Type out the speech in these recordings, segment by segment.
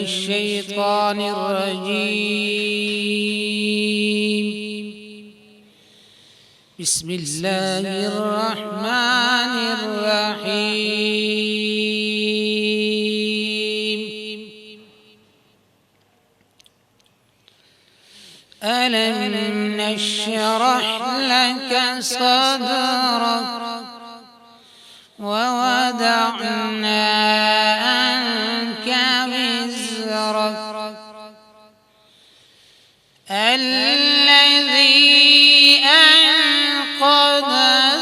الشيطان الرجيم. بسم الله الرحمن الرحيم. ألم نشرح لك صدرك ووضعنا عنك وزرك الذي أنقض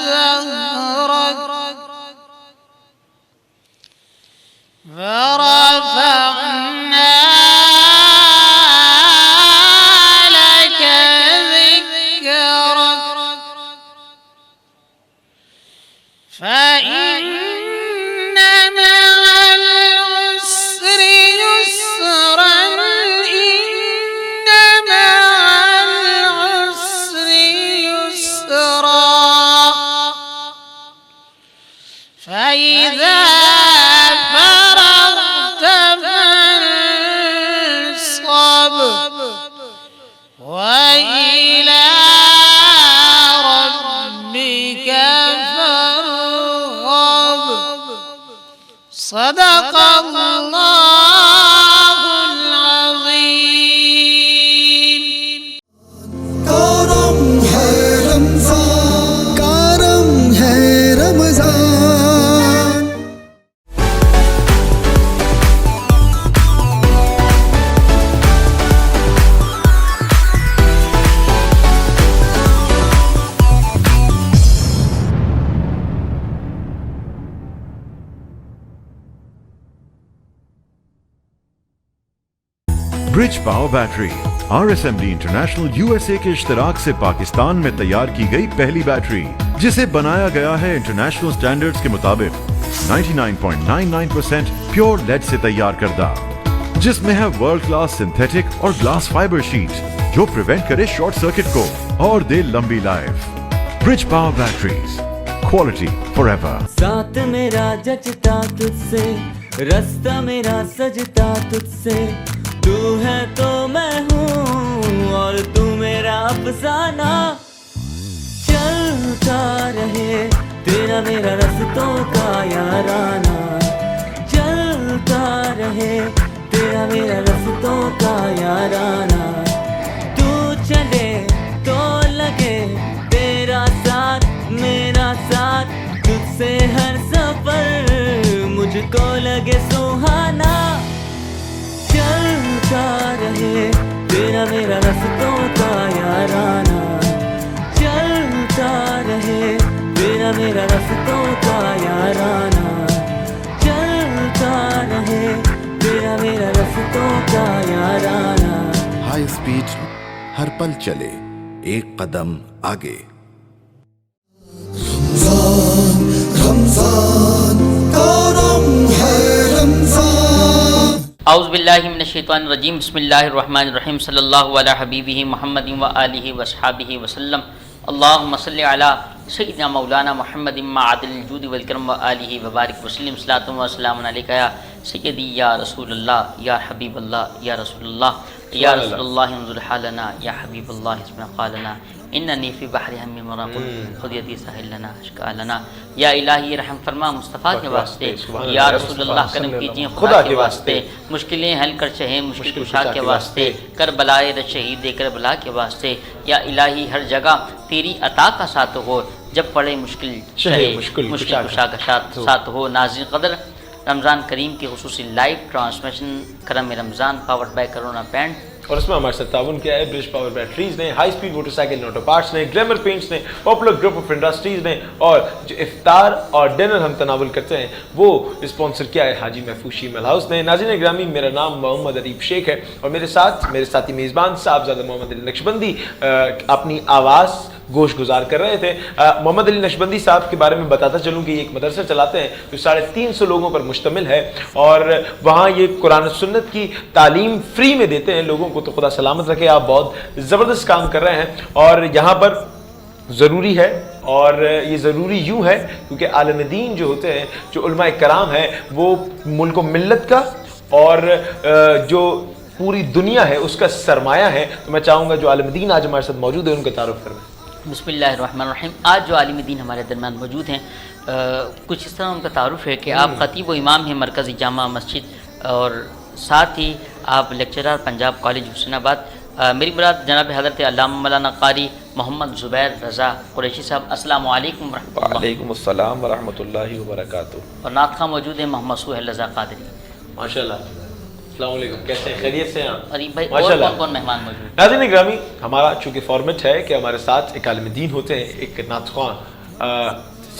ظهرك ورفعنا لك ذكرك فإن مع العسر يسرا إن مع العسر يسرا فإذا فرغت فانصب وإلى ربك فارغب. صدق الله العظيم. کرم ہے رمضان، کرم ہے Ramzan. Bridge power battery RSMD international USA کے اشتراک سے پاکستان میں تیار کی گئی پہلی بیٹری، جسے بنایا گیا ہے انٹرنیشنل سٹینڈرڈز کے مطابق 99.99% پیور لیڈ سے تیار کردہ، جس میں ہے ورلڈ کلاس سنتھیٹک اور گلاس فائبر شیٹ جو پریونٹ کرے شارٹ سرکٹ کو اور دے لمبی life. Bridge power batteries, quality for ever. ساتھ میرا جچتا تجھ سے، رستہ میرا سجتا تجھ سے، تو ہے تو میں ہوں اور تو میرا افسانہ. چلتا رہے تیرا میرا رستوں کا یارانہ، چلتا رہے تیرا میرا رستوں کا یارانہ. تو چلے تو لگے تیرا ساتھ میرا ساتھ، تجھ سے ہر سفر مجھ کو لگے سہانا. چلتا رہے تیرا میرا رستوں کا یارانہ، چلتا رہے تیرا میرا رستوں کا یارانہ، چلتا رہے تیرا میرا رستوں کا یارانہ. ہائی اسپیڈ ہر پل چلے ایک قدم آگے. رمضان رمضان کرم ہے رمضان. اعوذ باللہ من الشیطان الرجیم. بسم اللہ الرحمن الرحیم. صلی اللہ علی حبیبہ محمد و آلہ وصحبہ وسلم. اللہم صلی علی سیدنا مولانا محمد معدل الجود والکرم و آلہ وبارک وسلم. صلاۃ و سلام علیک یا سیدی یا رسول اللہ یا حبیب اللہ یا رسول اللہ یا رسول اللہ انظر حالنا یا حبیب اللہ اسمع قالنا اننی فی بحر ہم مراقب خود یدی ساحل لنا اشکا لنا. یا الہی رحم فرما مصطفیٰ کے واسطے، یا رسول اللہ کرم کیجیے خدا کے واسطے، مشکلیں حل کر چہے مشکل کشا کے واسطے، کربلائے رد شہید کربلا کے واسطے. یا الہی ہر جگہ تیری عطا کا ساتھ ہو، جب پڑے مشکل شہے مشکل کشا کا ساتھ ہو. ناظرین قدر، رمضان کریم کی خصوصی لائیو ٹرانسمیشن کرم رمضان پاورڈ بائی کرونا پینٹ، اور اس میں ہمارے ساتھ تعاون کیا ہے برج پاور بیٹریز نے، high speed motor cycle auto parts نے، گلیمر پینٹس نے، پاپولر گروپ آف انڈسٹریز نے، اور جو افطار اور ڈنر ہم تناول کرتے ہیں وہ اسپانسر کیا ہے حاجی محفوظ شیمل ہاؤس نے. ناظرین گرامی، میرا نام محمد عریب شیخ ہے اور میرے ساتھی میزبان صاحبزادہ محمد علی نقشبندی اپنی آواز گوش گزار کر رہے تھے. محمد علی نقشبندی صاحب کے بارے میں بتاتا چلوں کہ یہ ایک مدرسہ چلاتے ہیں جو 350 لوگوں پر مشتمل ہے اور وہاں یہ قرآن و سنت کی تعلیم فری میں دیتے ہیں لوگوں کو. تو خدا سلامت رکھے، آپ بہت زبردست کام کر رہے ہیں اور یہاں پر ضروری ہے، اور یہ ضروری یوں ہے کیونکہ عالم دین جو ہوتے ہیں، جو علماء کرام ہیں، وہ ملک و ملت کا اور جو پوری دنیا ہے اس کا سرمایہ ہے. تو میں چاہوں گا جو عالم دین آج ہمارے ساتھ موجود ہے ان کا تعارف کروائیں. بسم اللہ الرحمن الرحیم. آج جو عالم دین ہمارے درمیان موجود ہیں کچھ اس طرح ان کا تعارف ہے کہ آپ خطیب و امام ہیں مرکزی جامع مسجد اور ساتھ ہی آپ لیکچرر پنجاب کالج حسین آباد. میری مراد جناب حضرت علامہ مولانا قاری محمد زبیر رضا قریشی صاحب. السلام علیکم ورحمۃ اللہ. وعلیکم السلام ورحمۃ اللہ وبرکاتہ. اور نعت خواں موجود ہیں محمد سہیل رضا قادری. ماشاءاللہ. السلام علیکم. کیسے ہیں؟ خیریت سے ہیں آپ؟ عریف بھائی اور کون کون مہمان موجود ہیں؟ ناظرین گرامی ہمارا چونکہ فارمیٹ ہے کہ ہمارے ساتھ ایک عالم دین ہوتے ہیں, ایک نعت خواں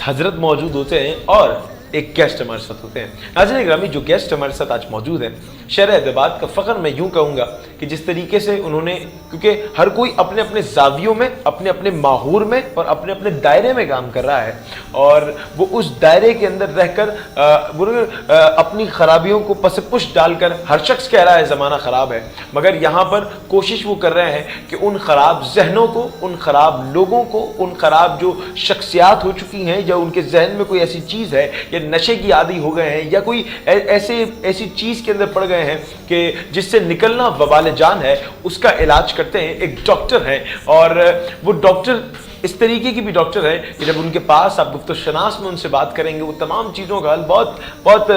حضرت موجود ہوتے ہیں اور ایک گیسٹ ہمارے ساتھ ہوتے ہیں. ناظرین گرامی جو گیسٹ ہمارے ساتھ آج موجود ہیں شہر حیدرآباد کا فخر میں یوں کہوں گا کہ جس طریقے سے انہوں نے, کیونکہ ہر کوئی اپنے اپنے زاویوں میں اپنے اپنے ماحور میں اور اپنے اپنے دائرے میں کام کر رہا ہے اور وہ اس دائرے کے اندر رہ کر اپنی خرابیوں کو پس پش ڈال کر, ہر شخص کہہ رہا ہے زمانہ خراب ہے مگر یہاں پر کوشش وہ کر رہے ہیں کہ ان خراب ذہنوں کو, ان خراب لوگوں کو, ان خراب جو شخصیات ہو چکی ہیں یا ان کے ذہن میں کوئی ایسی چیز ہے یا نشے کی عادی ہو گئے ہیں یا کوئی ایسی چیز کے اندر پڑ گئے ہیں کہ جس سے نکلنا وبال جان ہے, اس کا علاج کرتے ہیں. ایک ڈاکٹر ہیں اور وہ ڈاکٹر اس طریقے کی بھی ڈاکٹر ہے کہ جب ان کے پاس آپ گفت و شناس میں ان سے بات کریں گے وہ تمام چیزوں کا حل بہت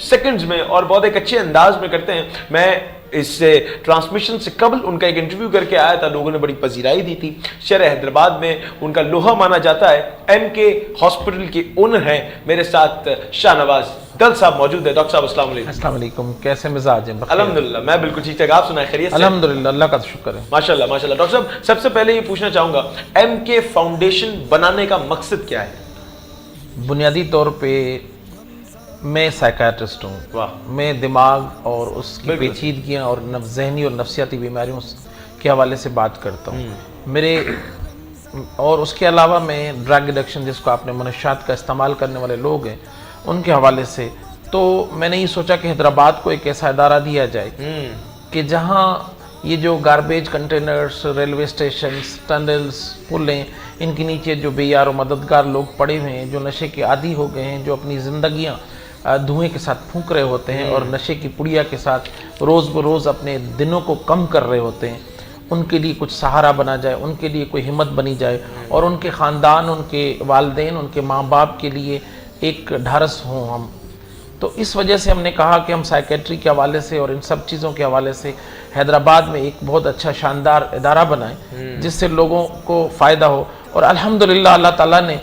سیکنڈز میں اور بہت ایک اچھے انداز میں کرتے ہیں. میں اس سے ٹرانسمیشن سے قبل ان کا ایک انٹرویو کر کے آیا تھا, لوگوں نے بڑی پذیرائی دی تھی. شہر حیدرآباد میں ان کا لوہا مانا جاتا ہے. ایم کے ہاسپٹل کے اونر ہیں. میرے ساتھ شاہ نواز دل صاحب موجود ہے. ڈاکٹر صاحب السلام علیکم. السلام علیکم. کیسے مزاج ہیں؟ الحمدللہ میں بالکل ٹھیک ٹھاک. آپ سنائیں خیریت سے؟ الحمدللہ اللہ کا شکر ہے. ماشاءاللہ ماشاءاللہ. ڈاکٹر صاحب سب سے پہلے یہ پوچھنا چاہوں گا ایم کے فاؤنڈیشن بنانے کا مقصد کیا ہے؟ بنیادی طور پہ میں سائیکیٹرسٹ ہوں. واہ. میں دماغ اور اس کی پیچیدگیاں اور ذہنی اور نفسیاتی بیماریوں کے حوالے سے بات کرتا ہوں. میرے اور اس کے علاوہ میں ڈرگ ایڈکشن جس کو آپ نے منشیات کا استعمال کرنے والے لوگ ہیں ان کے حوالے سے, تو میں نے یہ سوچا کہ حیدرآباد کو ایک ایسا ادارہ دیا جائے کہ جہاں یہ جو garbage containers, railway stations, tunnels, پلیں, ان کے نیچے جو بے یار و مددگار لوگ پڑے ہوئے ہیں, جو نشے کے عادی ہو گئے ہیں, جو اپنی زندگیاں دھوئیں کے ساتھ پھونک رہے ہوتے ہیں اور نشے کی پڑیا کے ساتھ روز بروز اپنے دنوں کو کم کر رہے ہوتے ہیں, ان کے لیے کچھ سہارا بنا جائے, ان کے لیے کوئی ہمت بنی جائے اور ان کے خاندان, ان کے والدین, ان کے ماں باپ کے لیے ایک ڈھارس ہوں ہم. تو اس وجہ سے ہم نے کہا کہ ہم سائیکیٹری کے حوالے سے اور ان سب چیزوں کے حوالے سے حیدرآباد میں ایک بہت اچھا شاندار ادارہ بنائیں جس سے لوگوں کو فائدہ ہو. اور الحمدللہ اللہ تعالیٰ نے,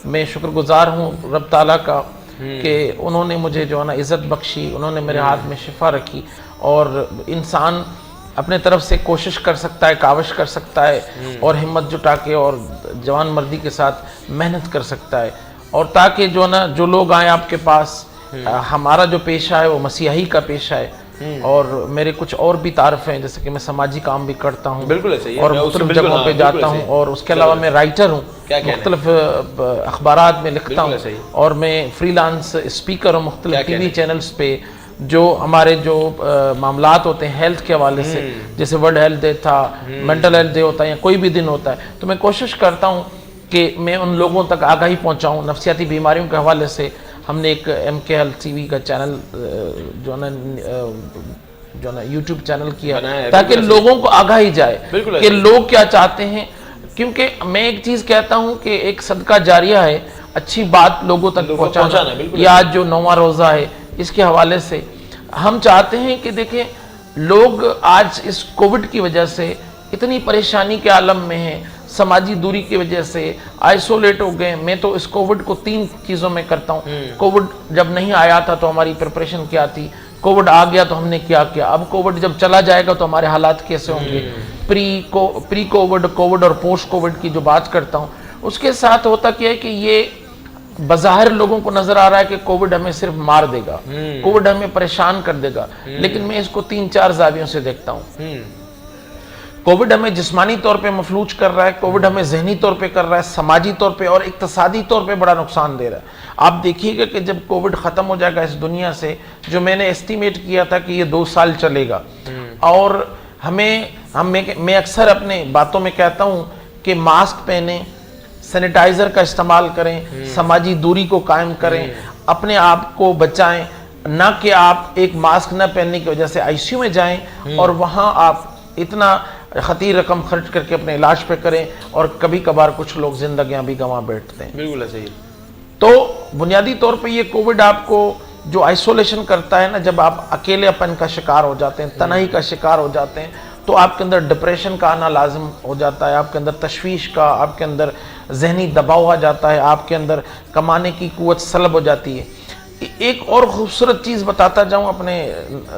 میں شکر گزار ہوں رب تعالیٰ کا کہ انہوں نے مجھے جو ہے نا عزت بخشی, انہوں نے میرے ہاتھ میں شفا رکھی. اور انسان اپنے طرف سے کوشش کر سکتا ہے, کاوش کر سکتا ہے اور ہمت جٹا کے اور جوان مردی کے ساتھ محنت کر سکتا ہے. اور تاکہ جو نا جو لوگ آئیں آپ کے پاس, ہمارا جو پیشہ ہے وہ مسیحی کا پیشہ ہے اور میرے کچھ اور بھی تعارف ہیں, جیسے کہ میں سماجی کام بھی کرتا ہوں اور مختلف جگہوں پہ جاتا ہوں, اور اس کے علاوہ میں رائٹر ہوں, مختلف اخبارات میں لکھتا ہوں, اور میں فری لانس اسپیکر ہوں مختلف ٹی وی چینلز پہ. جو ہمارے جو معاملات ہوتے ہیں ہیلتھ کے حوالے سے, جیسے ورلڈ ہیلتھ ڈے تھا, مینٹل ہیلتھ ڈے ہوتا ہے یا کوئی بھی دن ہوتا ہے, تو میں کوشش کرتا ہوں کہ میں ان لوگوں تک آگاہی پہنچاؤں. نفسیاتی بیماریوں کے حوالے سے ہم نے ایک ایم کے ہیلتھ ٹی وی کا چینل جو ہے نا یوٹیوب چینل کیا تاکہ لوگوں کو آگاہی جائے کہ لوگ کیا چاہتے ہیں. کیونکہ میں ایک چیز کہتا ہوں کہ ایک صدقہ جاریہ ہے اچھی بات لوگوں تک پہنچانا. یہ آج جو 9واں روزہ ہے اس کے حوالے سے ہم چاہتے ہیں کہ دیکھیں لوگ آج اس کووڈ کی وجہ سے اتنی پریشانی کے عالم میں ہیں, سماجی دوری کی وجہ سے آئسولیٹ ہو گئے. میں تو اس کووڈ کو 3 چیزوں میں کرتا ہوں. کووڈ جب نہیں آیا تھا تو ہماری پریپریشن کیا تھی, کووڈ آ گیا تو ہم نے کیا کیا, اب کووڈ جب چلا جائے گا تو ہمارے حالات کیسے ہوں گے. پری کووڈ, کووڈ اور پوسٹ کووڈ کی جو بات کرتا ہوں, اس کے ساتھ ہوتا کیا ہے کہ یہ بظاہر لوگوں کو نظر آ رہا ہے کہ کووڈ ہمیں صرف مار دے گا, کووڈ ہمیں پریشان کر دے گا, لیکن میں اس کو 3-4 زاویوں سے دیکھتا ہوں. کووڈ ہمیں جسمانی طور پہ مفلوج کر رہا ہے, کووڈ ہمیں ذہنی طور پہ کر رہا ہے, سماجی طور پہ اور اقتصادی طور پہ بڑا نقصان دے رہا ہے. آپ دیکھیے گا کہ جب کووڈ ختم ہو جائے گا اس دنیا سے, جو میں نے ایسٹیمیٹ کیا تھا کہ یہ 2 سال چلے گا, اور میں اکثر اپنے باتوں میں کہتا ہوں کہ ماسک پہنیں, سینیٹائزر کا استعمال کریں, سماجی دوری کو قائم کریں, اپنے آپ کو بچائیں. نہ کہ آپ ایک ماسک نہ پہننے کی وجہ سے ICU میں جائیں اور وہاں آپ اتنا خطیر رقم خرچ کر کے اپنے علاج پہ کریں اور کبھی کبھار کچھ لوگ زندگیاں بھی گنوا بیٹھتے ہیں. بالکل ایسے ہی. تو بنیادی طور پہ یہ کووڈ آپ کو جو آئسولیشن کرتا ہے نا, جب آپ اکیلے اپن کا شکار ہو جاتے ہیں, تنہائی کا شکار ہو جاتے ہیں, تو آپ کے اندر ڈپریشن کا آنا لازم ہو جاتا ہے, آپ کے اندر تشویش کا, آپ کے اندر ذہنی دباؤ آ جاتا ہے, آپ کے اندر کمانے کی قوت سلب ہو جاتی ہے. ایک اور خوبصورت چیز بتاتا جاؤں اپنے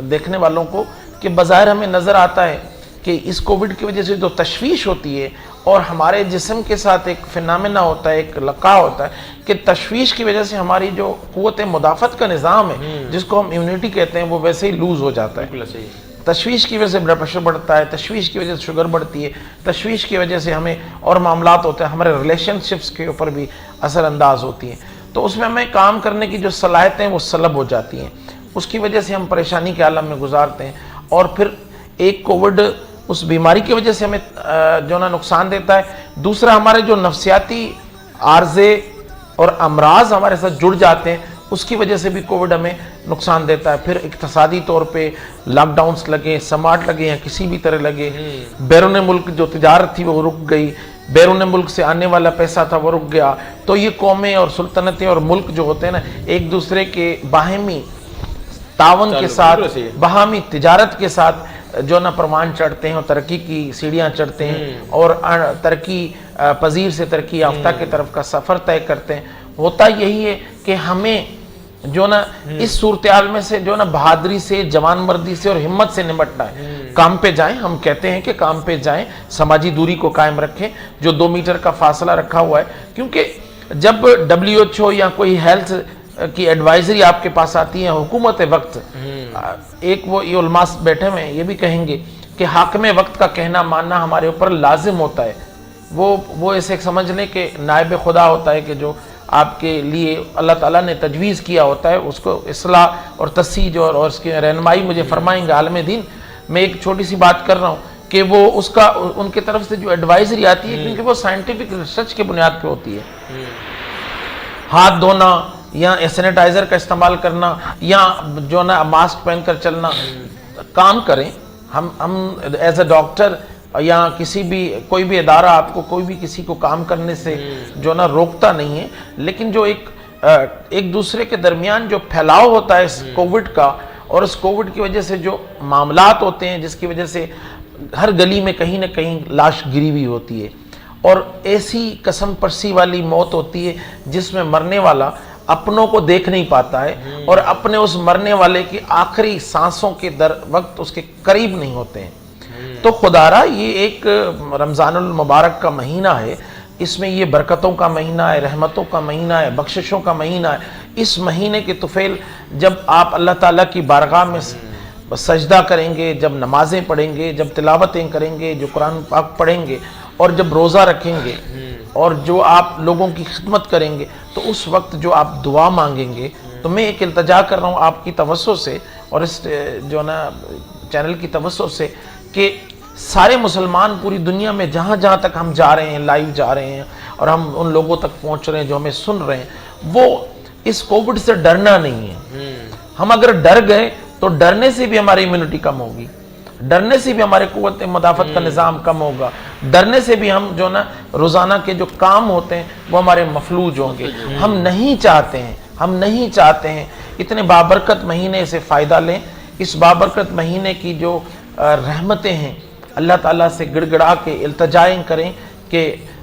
دیکھنے والوں کو کہ بظاہر ہمیں نظر آتا ہے کہ اس کووڈ کی وجہ سے جو تشویش ہوتی ہے اور ہمارے جسم کے ساتھ ایک فنامنا ہوتا ہے, ایک لقا ہوتا ہے کہ تشویش کی وجہ سے ہماری جو قوت مدافعت کا نظام ہے جس کو ہم امیونٹی کہتے ہیں وہ ویسے ہی لوز ہو جاتا ہے. تشویش کی وجہ سے بلڈ پریشر بڑھتا ہے, تشویش کی وجہ سے شوگر بڑھتی ہے, تشویش کی وجہ سے ہمیں اور معاملات ہوتے ہیں, ہمارے ریلیشن شپس کے اوپر بھی اثر انداز ہوتی ہیں. تو اس میں ہمیں کام کرنے کی جو صلاحیتیں وہ سلب ہو جاتی ہیں, اس کی وجہ سے ہم پریشانی کے عالم میں گزارتے ہیں. اور پھر ایک کووڈ اس بیماری کی وجہ سے ہمیں جو نا نقصان دیتا ہے, دوسرا ہمارے جو نفسیاتی عارضے اور امراض ہمارے ساتھ جڑ جاتے ہیں اس کی وجہ سے بھی کووڈ ہمیں نقصان دیتا ہے. پھر اقتصادی طور پہ لاک ڈاؤنس لگے, سماٹ لگے یا کسی بھی طرح لگے, بیرون ملک جو تجارت تھی وہ رک گئی, بیرون ملک سے آنے والا پیسہ تھا وہ رک گیا. تو یہ قومیں اور سلطنتیں اور ملک جو ہوتے ہیں نا ایک دوسرے کے باہمی تعاون کے ساتھ, باہمی تجارت کے ساتھ جو نا پروان چڑھتے ہیں اور ترقی کی سیڑھیاں چڑھتے ہیں اور ترقی پذیر سے ترقی یافتہ کی طرف کا سفر طے کرتے ہیں. ہوتا یہی ہے کہ ہمیں جو نا اس صورتحال میں سے جو نا بہادری سے, جوان مردی سے اور ہمت سے نمٹنا ہے. کام پہ جائیں, ہم کہتے ہیں کہ کام پہ جائیں, سماجی دوری کو قائم رکھیں, جو 2 میٹر کا فاصلہ رکھا ہوا ہے, کیونکہ جب WHO یا کوئی ہیلتھ کی ایڈوائزری آپ کے پاس آتی ہے حکومت وقت, ایک وہ یہ علماء بیٹھے ہوئے ہیں یہ بھی کہیں گے کہ حاکم وقت کا کہنا ماننا ہمارے اوپر لازم ہوتا ہے. وہ ایسے سمجھ لیں کہ نائب خدا ہوتا ہے کہ جو آپ کے لیے اللہ تعالیٰ نے تجویز کیا ہوتا ہے, اس کو اصلاح اور تصحیح اور اس کی رہنمائی مجھے فرمائیں گے عالم دین. میں ایک چھوٹی سی بات کر رہا ہوں کہ وہ اس کا ان کی طرف سے جو ایڈوائزری آتی ہے کیونکہ وہ سائنٹیفک ریسرچ کے بنیاد پہ ہوتی ہے, ہاتھ دھونا یا سینیٹائزر کا استعمال کرنا یا جو نا ماسک پہن کر چلنا, کام کریں. ہم ایز اے ڈاکٹر یا کسی بھی کوئی بھی ادارہ آپ کو کوئی بھی کسی کو کام کرنے سے جو نا روکتا نہیں ہے, لیکن جو ایک دوسرے کے درمیان جو پھیلاؤ ہوتا ہے اس کووڈ کا اور اس کووڈ کی وجہ سے جو معاملات ہوتے ہیں جس کی وجہ سے ہر گلی میں کہیں نہ کہیں لاش گری ہوئی ہوتی ہے اور ایسی قسم پرسی والی موت ہوتی ہے جس میں مرنے والا اپنوں کو دیکھ نہیں پاتا ہے اور اپنے اس مرنے والے کی آخری سانسوں کے وقت اس کے قریب نہیں ہوتے ہیں. تو خدارا یہ ایک رمضان المبارک کا مہینہ ہے, اس میں یہ برکتوں کا مہینہ ہے, رحمتوں کا مہینہ ہے, بخششوں کا مہینہ ہے. اس مہینے کے طفیل جب آپ اللہ تعالیٰ کی بارگاہ میں سجدہ کریں گے, جب نمازیں پڑھیں گے, جب تلاوتیں کریں گے, جو قرآن پاک پڑھیں گے اور جب روزہ رکھیں گے اور جو آپ لوگوں کی خدمت کریں گے, تو اس وقت جو آپ دعا مانگیں گے, تو میں ایک التجا کر رہا ہوں آپ کی توسط سے اور اس جو نا چینل کی توسط سے کہ سارے مسلمان پوری دنیا میں جہاں جہاں تک ہم جا رہے ہیں, لائیو جا رہے ہیں اور ہم ان لوگوں تک پہنچ رہے ہیں جو ہمیں سن رہے ہیں, وہ اس کووڈ سے ڈرنا نہیں ہے. ہم اگر ڈر گئے تو ڈرنے سے بھی ہماری امیونٹی کم ہوگی, ڈرنے سے بھی ہمارے قوت مدافعت کا نظام کم ہوگا, ڈرنے سے بھی ہم جو نا روزانہ کے جو کام ہوتے ہیں وہ ہمارے مفلوج ہوں گے. ہم نہیں چاہتے ہیں اتنے بابرکت مہینے سے فائدہ لیں. اس بابرکت مہینے کی جو رحمتیں ہیں اللہ تعالیٰ سے گڑ گڑا کے التجائیں کریں کہ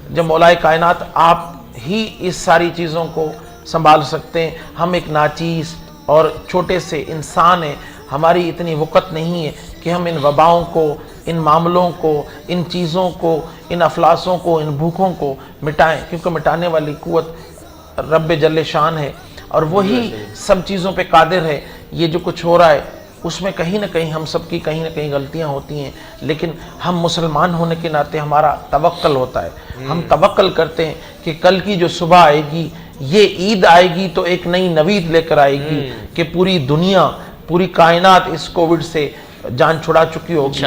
جب مولائے کائنات آپ ہی اس ساری چیزوں کو سنبھال سکتے ہیں. ہم ایک ناچیز اور چھوٹے سے انسان ہیں, ہماری اتنی وقت نہیں ہے کہ ہم ان وباؤں کو, ان معاملوں کو, ان چیزوں کو, ان افلاسوں کو, ان بھوکوں کو مٹائیں, کیونکہ مٹانے والی قوت رب جل شان ہے اور وہی سب چیزوں پہ قادر ہے. یہ جو کچھ ہو رہا ہے اس میں کہیں نہ کہیں ہم سب کی کہیں نہ کہیں غلطیاں ہوتی ہیں, لیکن ہم مسلمان ہونے کے ناطے ہمارا توکل ہوتا ہے. ہم توکل کرتے ہیں کہ کل کی جو صبح آئے گی, یہ عید آئے گی تو ایک نئی نوید لے کر آئے گی کہ پوری دنیا, پوری کائنات اس کووڈ سے جان چھڑا چکی ہوگی.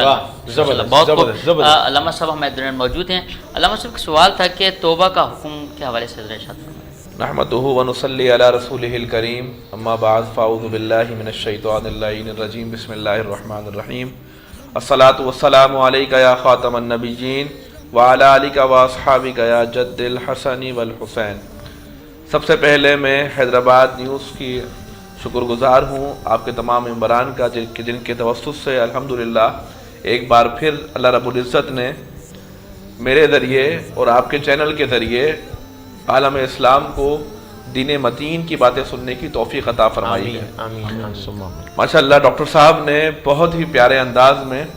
بہت خوب. علامہ صاحب ہمارے درمیان موجود ہیں. علامہ صاحب کا سوال تھا کہ توبہ کا حکم کے حوالے سے ارشاد فرمائیں. नहमदुहु व नुसल्ली अला रसूलिहिल करीम अम्मा बाद फ़अऊज़ु बिल्लाहि मिनश शैतानिर रजीम बिस्मिल्लाहिर रहमानिर रहीम अस्सलातु वस्सलामु अलैका या ख़ातमन नबिय्यीन व अला आलिका व अस्हाबिका या जद्दिल हसनी वल हुसैन। सबसे पहले मैं हैदराबाद न्यूज़ की शुक्रगुज़ार हूँ आपके तमाम मेंबरान का जिनके तवस्सुस से अल्हम्दुलिल्लाह एक बार फिर अल्लाह रब्बुल इज़्ज़त ने मेरे ज़रिए और आपके चैनल के ज़रिए आलम इस्लाम को दीन मतीन की बातें सुनने की तौफीक अता फरमाई है। माशाअल्लाह डॉक्टर साहब ने बहुत ही प्यारे अंदाज में,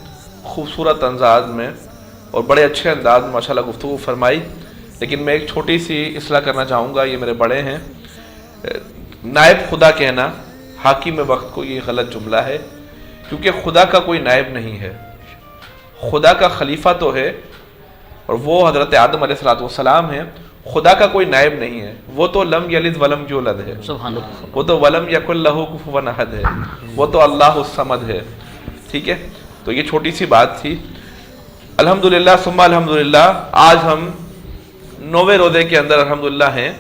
खूबसूरत अंदाज में और बड़े अच्छे अंदाज में माशाअल्लाह गुफ्तगू फरमाई। लेकिन मैं एक छोटी सी इस्लाह करना चाहूँगा, ये मेरे बड़े हैं, नायब खुदा कहना हाकिम वक्त को ये गलत जुमला है, क्योंकि खुदा का कोई नायब नहीं है। खुदा का खलीफा तो है और वो हज़रत आदम अलैहिस्सलाम है, खुदा का कोई नायब नहीं है। वो तो लम यलिद वलम यूलद है, वो तो वलम यकुल लहू कुफुवन अहद है, वो तो अल्लाहु समद है। ठीक है, तो ये छोटी सी बात थी। अल्हम्दुलिल्लाह सुम्मा अल्हम्दुलिल्लाह, आज हम 9वें रोज़े के अंदर अल्हम्दुलिल्लाह हैं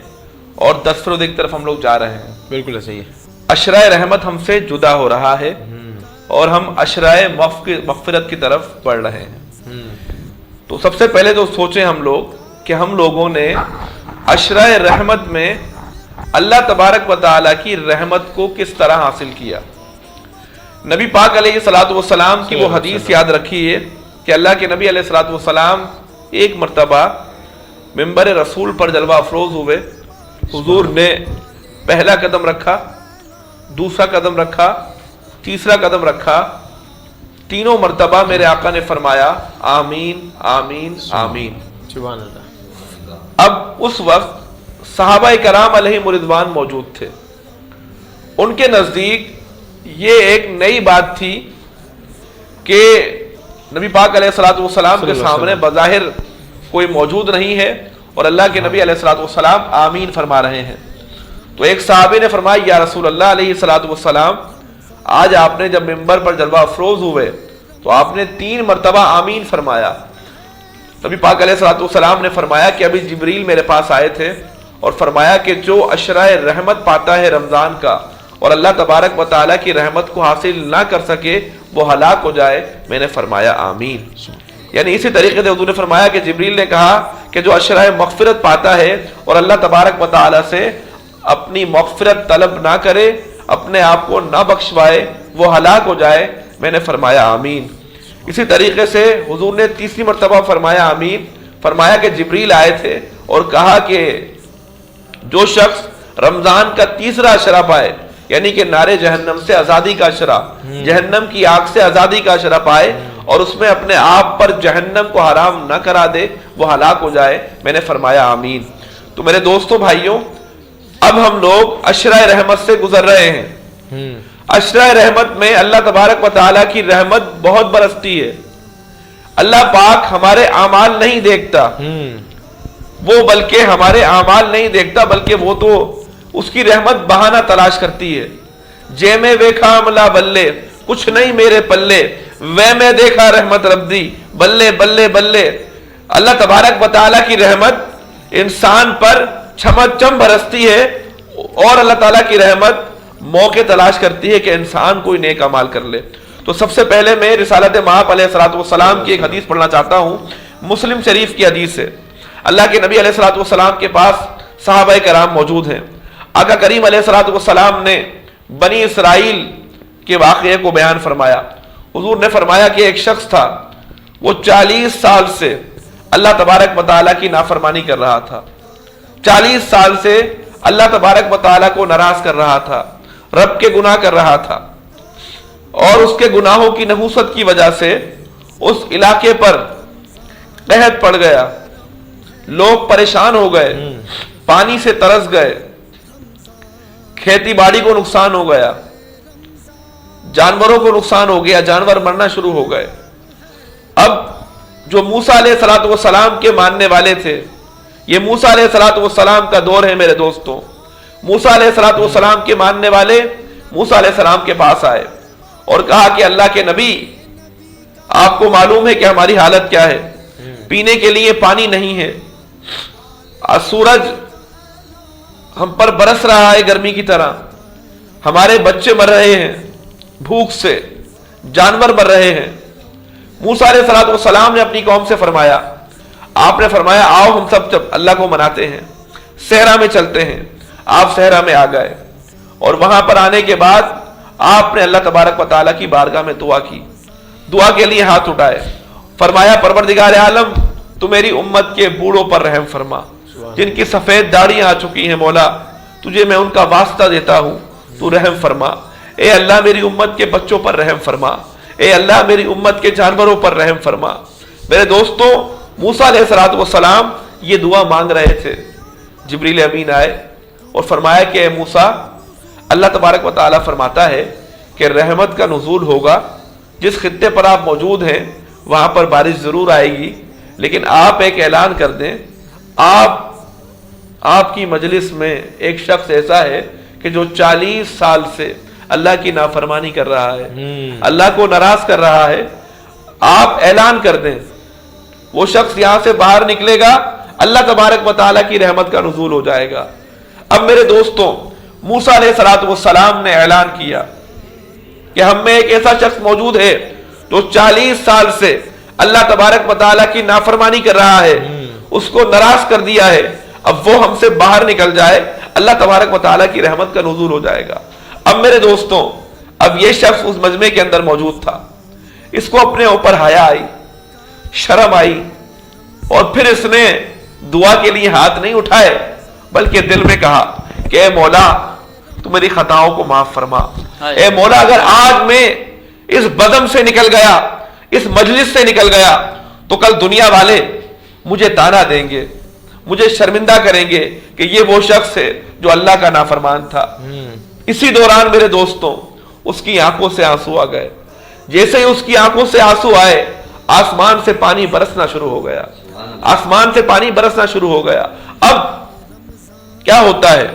और 10वें रोज़े की तरफ हम लोग जा रहे हैं। बिल्कुल सही है। अशराए रहमत हमसे जुदा हो रहा है और हम अशराए मग़फ़िरत की तरफ बढ़ रहे हैं। तो सबसे पहले तो सोचें हम लोग कि हम लोगों ने अशराए रहमत में अल्लाह तबारक व तआला की रहमत को किस तरह हासिल किया। नबी पाक अलैहिस्सलातु वस्सलाम की वो हदीस याद रखिए कि अल्लाह के नबी अलैहिस्सलातु वस्सलाम एक मर्तबा मिंबर रसूल पर जलवा अफरोज हुए। हुजूर ने पहला कदम रखा, दूसरा कदम रखा, तीसरा कदम रखा, तीनों मर्तबा मेरे आका ने फरमाया आमीन आमीन आमीन। सुभान अल्लाह। अब उस वक्त सहाबा कराम अलैहिम रिज़वान मौजूद थे। उनके नज़दीक ये एक नई बात थी कि नबी पाक अलैहिस्सलातु वस्सलाम के सामने बज़ाहिर कोई मौजूद नहीं है और अल्लाह के नबी अलैहिस्सलातु वस्सलाम आमीन फरमा रहे हैं। तो एक सहाबी ने फरमाया या रसूल अल्लाह अलैहिस्सलातु वस्सलाम, आज आपने जब मिंबर पर जलवा अफरोज हुए तो आपने 3 मर्तबा आमीन फरमाया। नबी पाक अलैहिस्सलातु वस्सलाम ने फरमाया कि अभी जिब्रील मेरे पास आए थे और फरमाया कि जो अशराए रहमत पाता है रमज़ान का और अल्लाह तबारक व तआला की रहमत को हासिल ना कर सके वो हलाक हो जाए। मैंने फरमाया आमीन। यानी इसी तरीके से हुजूर ने फरमाया कि जिब्रील ने कहा कि जो अशराए मग़फ़िरत पाता है और अल्लाह तबारक व तआला से अपनी मग़फ़िरत तलब ना करे, अपने आप को ना बख्शवाए, वो हलाक हो जाए। मैंने फरमाया आमीन। इसी तरीके से हुजूर ने तीसरी मर्तबा फरमाया आमीन। फरमाया कि जिब्रील आए थे और कहा कि जो शख्स रमजान का तीसरा अशरा पाए, यानी कि नारे जहन्नम से आज़ादी का अशरा, जहन्नम की आग से आज़ादी का अशरा पाए और उसमें अपने आप पर जहन्नम को हराम न करा दे, वो हलाक हो जाए। मैंने फरमाया आमीन। तो मेरे दोस्तों भाइयों, अब हम लोग अशराए रहमत से गुजर रहे हैं। अशराए रहमत में अल्लाह तबारक व तआला की रहमत बहुत बरसती है। अल्लाह पाक हमारे आमाल नहीं देखता, वो बल्कि हमारे आमाल नहीं देखता, बल्कि वो तो उसकी रहमत बहाना तलाश करती है। जे में वेखा अमला बल्ले, कुछ नहीं मेरे पल्ले, वे में देखा रहमत रब्दी, बल्ले बल्ले बल्ले। अल्लाह तबारक व तआला की रहमत इंसान पर छमछम बरसती है और अल्लाह ताला की रहमत मौके तलाश करती है कि इंसान कोई नेक अमाल कर ले। तो सबसे पहले मैं रिसालत माप अलैहिस्सलातु वस्सलाम की एक हदीस पढ़ना चाहता हूँ, मुस्लिम शरीफ की हदीस है। अल्लाह के नबी अलैहिस्सलातु वस्सलाम के पास सहाबाए कराम मौजूद हैं। आका करीम अलैहिस्सलातु वस्सलाम ने बनी इसराइल के वाक़ये को बयान फरमाया। हुजूर ने फरमाया कि एक शख्स था, वो 40 साल से अल्लाह तबारक व तआला की नाफरमानी कर रहा था। 40 साल से अल्लाह तबारक व तआला को नाराज कर रहा था, रब के गुनाह कर रहा था और उसके गुनाहों की नहूसत की वजह से उस इलाके पर कहत पड़ गया, लोग परेशान हो गए, पानी से तरस गए, खेती बाड़ी को नुकसान हो गया, जानवरों को नुकसान हो गया, जानवर मरना शुरू हो गए। अब जो मूसा अलैहिस्सलातु वस्सलाम के मानने वाले थे, ये मूसा अलैहिस्सलातु वस्सलाम का दौर है मेरे दोस्तों। मूसा अलैहिस्सलातु वस्सलाम के मानने वाले मूसा अलैहिस्सलाम के पास आए और कहा कि अल्लाह के नबी, आपको मालूम है कि हमारी हालत क्या है, पीने के लिए पानी नहीं है, सूरज ہم پر برس رہا ہے گرمی کی طرح, ہمارے بچے مر رہے ہیں بھوک سے, جانور مر رہے ہیں. موسیٰ علیہ السلام نے اپنی قوم سے فرمایا, آپ نے فرمایا آؤ ہم سب جب اللہ کو مناتے ہیں, صحرا میں چلتے ہیں. آپ صحرا میں آ گئے اور وہاں پر آنے کے بعد آپ نے اللہ تبارک و تعالیٰ کی بارگاہ میں دعا کی, دعا کے لیے ہاتھ اٹھائے, فرمایا پروردگار عالم تو میری امت کے بوڑھوں پر رحم فرما, جن کی سفید داڑیاں آ چکی ہیں مولا تجھے میں ان کا واسطہ دیتا ہوں, تو رحم فرما. اے اللہ میری امت کے بچوں پر رحم فرما, اے اللہ میری امت کے جانوروں پر رحم فرما. میرے دوستوں, موسیٰ علیہ السلام یہ دعا مانگ رہے تھے, جبریل امین آئے اور فرمایا کہ اے موسیٰ, اللہ تبارک و تعالیٰ فرماتا ہے کہ رحمت کا نزول ہوگا, جس خطے پر آپ موجود ہیں وہاں پر بارش ضرور آئے گی, لیکن آپ ایک اعلان کر دیں, آپ کی مجلس میں ایک شخص ایسا ہے کہ جو 40 سال سے اللہ کی نافرمانی کر رہا ہے, اللہ کو ناراض کر رہا ہے. آپ اعلان کر دیں, وہ شخص یہاں سے باہر نکلے گا, اللہ تبارک و تعالیٰ کی رحمت کا نزول ہو جائے گا. اب میرے دوستوں, موسیٰ علیہ السلام نے اعلان کیا کہ ہم میں ایک ایسا شخص موجود ہے جو 40 سال سے اللہ تبارک و تعالیٰ کی نافرمانی کر رہا ہے, اس کو ناراض کر دیا ہے. اب وہ ہم سے باہر نکل جائے, اللہ تبارک و تعالیٰ کی رحمت کا نزول ہو جائے گا. اب میرے دوستوں, اب یہ شخص اس مجمع کے اندر موجود تھا, اس کو اپنے اوپر حیا آئی, شرم آئی, اور پھر اس نے دعا کے لیے ہاتھ نہیں اٹھائے بلکہ دل میں کہا کہ اے مولا تو میری خطاؤں کو معاف فرما. اے مولا اگر آج میں اس بدم سے نکل گیا, اس مجلس سے نکل گیا, تو کل دنیا والے مجھے تانا دیں گے, مجھے شرمندہ کریں گے کہ یہ وہ شخص ہے جو اللہ کا نافرمان تھا. اسی دوران میرے دوستوں اس کی آنکھوں سے آنسو آ گئے. جیسے ہی اس کی آنکھوں سے آنسو آئے, آسمان سے پانی برسنا شروع ہو گیا, آسمان سے پانی برسنا شروع ہو گیا. اب کیا ہوتا ہے,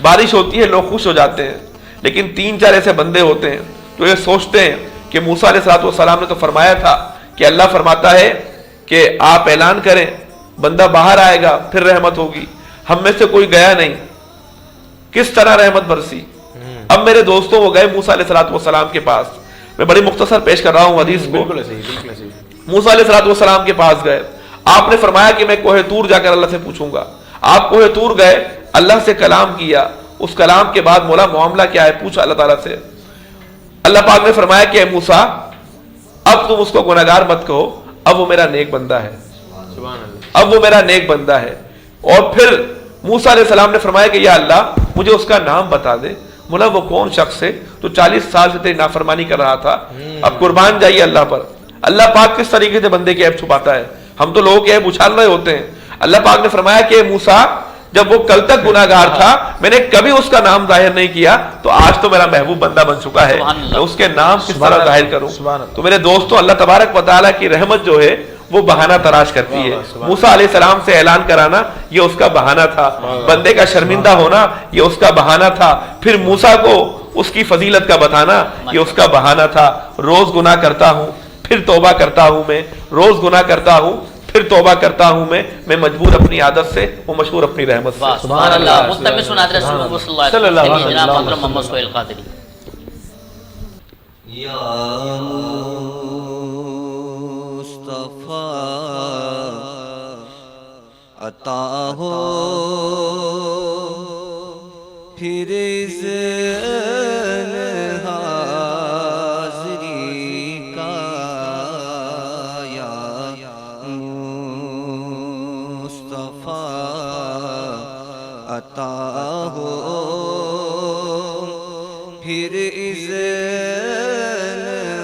بارش ہوتی ہے, لوگ خوش ہو جاتے ہیں, لیکن 3-4 ایسے بندے ہوتے ہیں جو یہ سوچتے ہیں کہ موسیٰ علیہ السلام نے تو فرمایا تھا کہ اللہ فرماتا ہے کہ آپ اعلان کریں, بندہ باہر آئے گا پھر رحمت ہوگی. ہم میں سے کوئی گیا نہیں, کس طرح رحمت برسی. اب میرے دوستوں وہ گئے موسیٰ علیہ السلام کے پاس. میں بڑی مختصر پیش کر رہا ہوں حدیث کو. موسیٰ علیہ السلام کے پاس گئے, آپ نے فرمایا کہ میں کوہ طور جا کر اللہ سے پوچھوں گا. آپ کوہ طور گئے, اللہ سے کلام کیا, اس کلام کے بعد مولا معاملہ کیا ہے پوچھا اللہ تعالیٰ سے. اللہ پاک نے فرمایا کہ اے موسیٰ اب تم اس کو گناہگار مت کہو, اب وہ میرا نیک بندہ ہے, اب وہ میرا نیک بندہ ہے. اور پھر موسیٰ علیہ السلام نے فرمایا کہ یا اللہ مجھے اس کا نام بتا دے. مولا وہ کون شخص ہے جو 40 سال سے تیری نافرمانی کر رہا تھا. اب قربان جائیے اللہ پر, اللہ پاک کس طریقے سے بندے کے عیب چھپاتا ہے. ہم تو لوگوں کے عیب اچھال رہے ہوتے ہیں. اللہ پاک نے فرمایا کہ موسیٰ جب وہ کل تک گناہگار تھا میں نے کبھی اس کا نام ظاہر نہیں کیا, تو آج تو میرا محبوب بندہ بن چکا ہے, میں اس کے نام کس طرح ظاہر کروں. تو میرے دوستوں, اللہ تبارک و تعالیٰ کی رحمت جو ہے وہ بہانہ تراش کرتی ہے. موسیٰ علیہ السلام سے اعلان کرانا یہ اس کا بہانہ تھا, بندے کا شرمندہ ہونا یہ اس کا بہانہ تھا, پھر موسیٰ کو اس کی فضیلت کا بتانا یہ اس کا بہانہ تھا. روز گناہ کرتا ہوں پھر توبہ کرتا ہوں, میں روز گناہ کرتا ہوں پھر توبہ کرتا ہوں, میں مجبور اپنی عادت سے, وہ مشہور اپنی رحمت سے. سبحان اللہ. مستمع سنات رسول اللہ صلی اللہ علیہ وسلم جناب محترم محمد سہیل قادری. یا مصطفیٰ عطا ہو پھر حاضری کا, یا مصطفیٰ عطا ہو پھر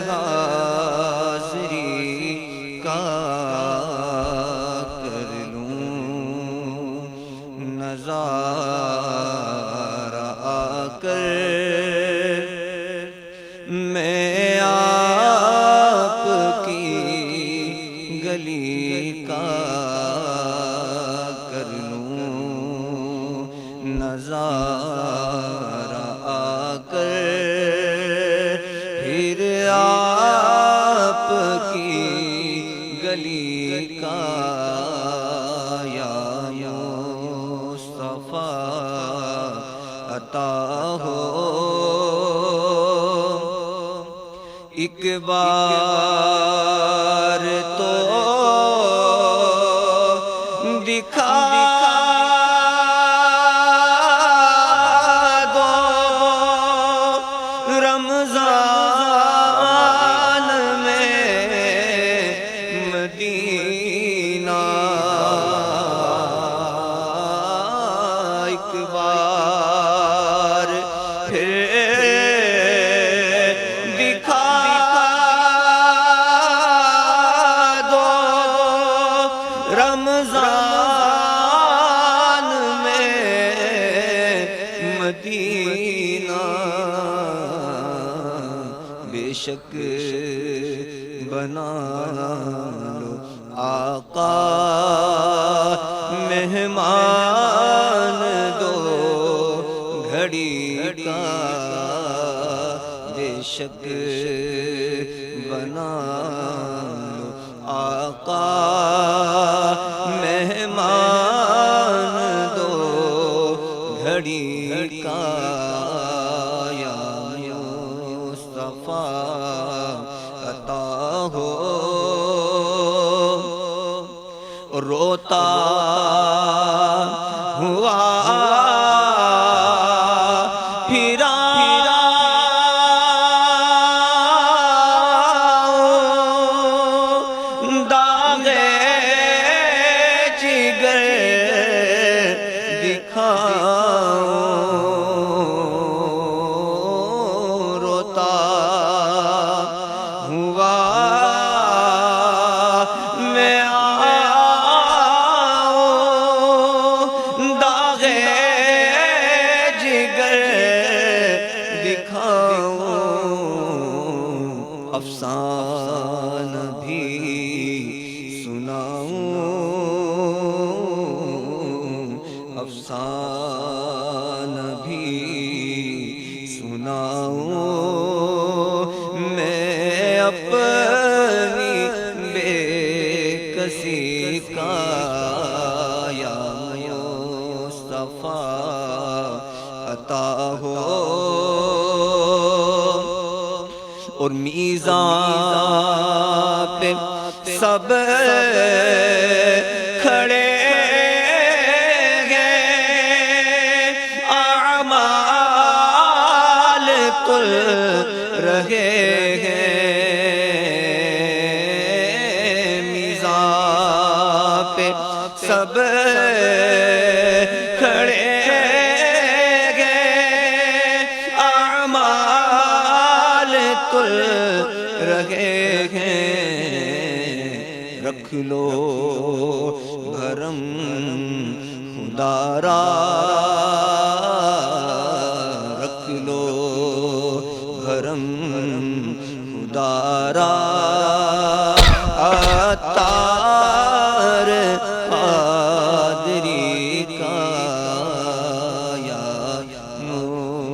حاضری کا کر لوں نظارہ آ کر میں آپ کی گلی کا کر لوں نظارہ آ کر پھر ایک بار تو دکھا دو رمضان میں مدینہ، ایک بار پھر دکھا دو رمضان میں مدینہ، بے شک بنا لو آقا مہمان دو گھڑی کا، بے شک بنا لو آقا مہمان دو گھڑی کا، یا مصطفیٰ عطا ہو روتا ہوا پھرا داغ جگر دکھاؤ، روتا ہوا میں آؤں، داغ جگر دکھاؤں، افسانہ بھی سناؤں، افسانہ بھی سناؤں، میں اپنی بے کسی کا، یا مصطفیٰ عطا ہو، اور میزان پہ سب کھڑے ہیں، اعمال تل رہے ہیں، میزان پہ سب کھڑے ہیں، اعمال تل رہے ہیں، رکھ لو بھرم خدا را، رکھ لو بھرم خدا را، عطار قادری کا، یا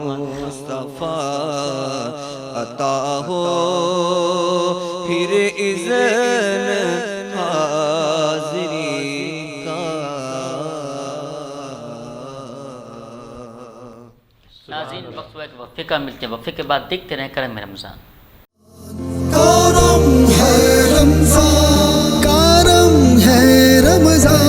مصطفیٰ عطا ہو پھر اذن حاضری کا۔ ناظرین وقت ہوا کہ وقفے کا ملتے ہیں، وقفے کے بعد دیکھتے رہیں کرم رمضان۔ کرم ہے رمضان، کرم ہے Ramzan,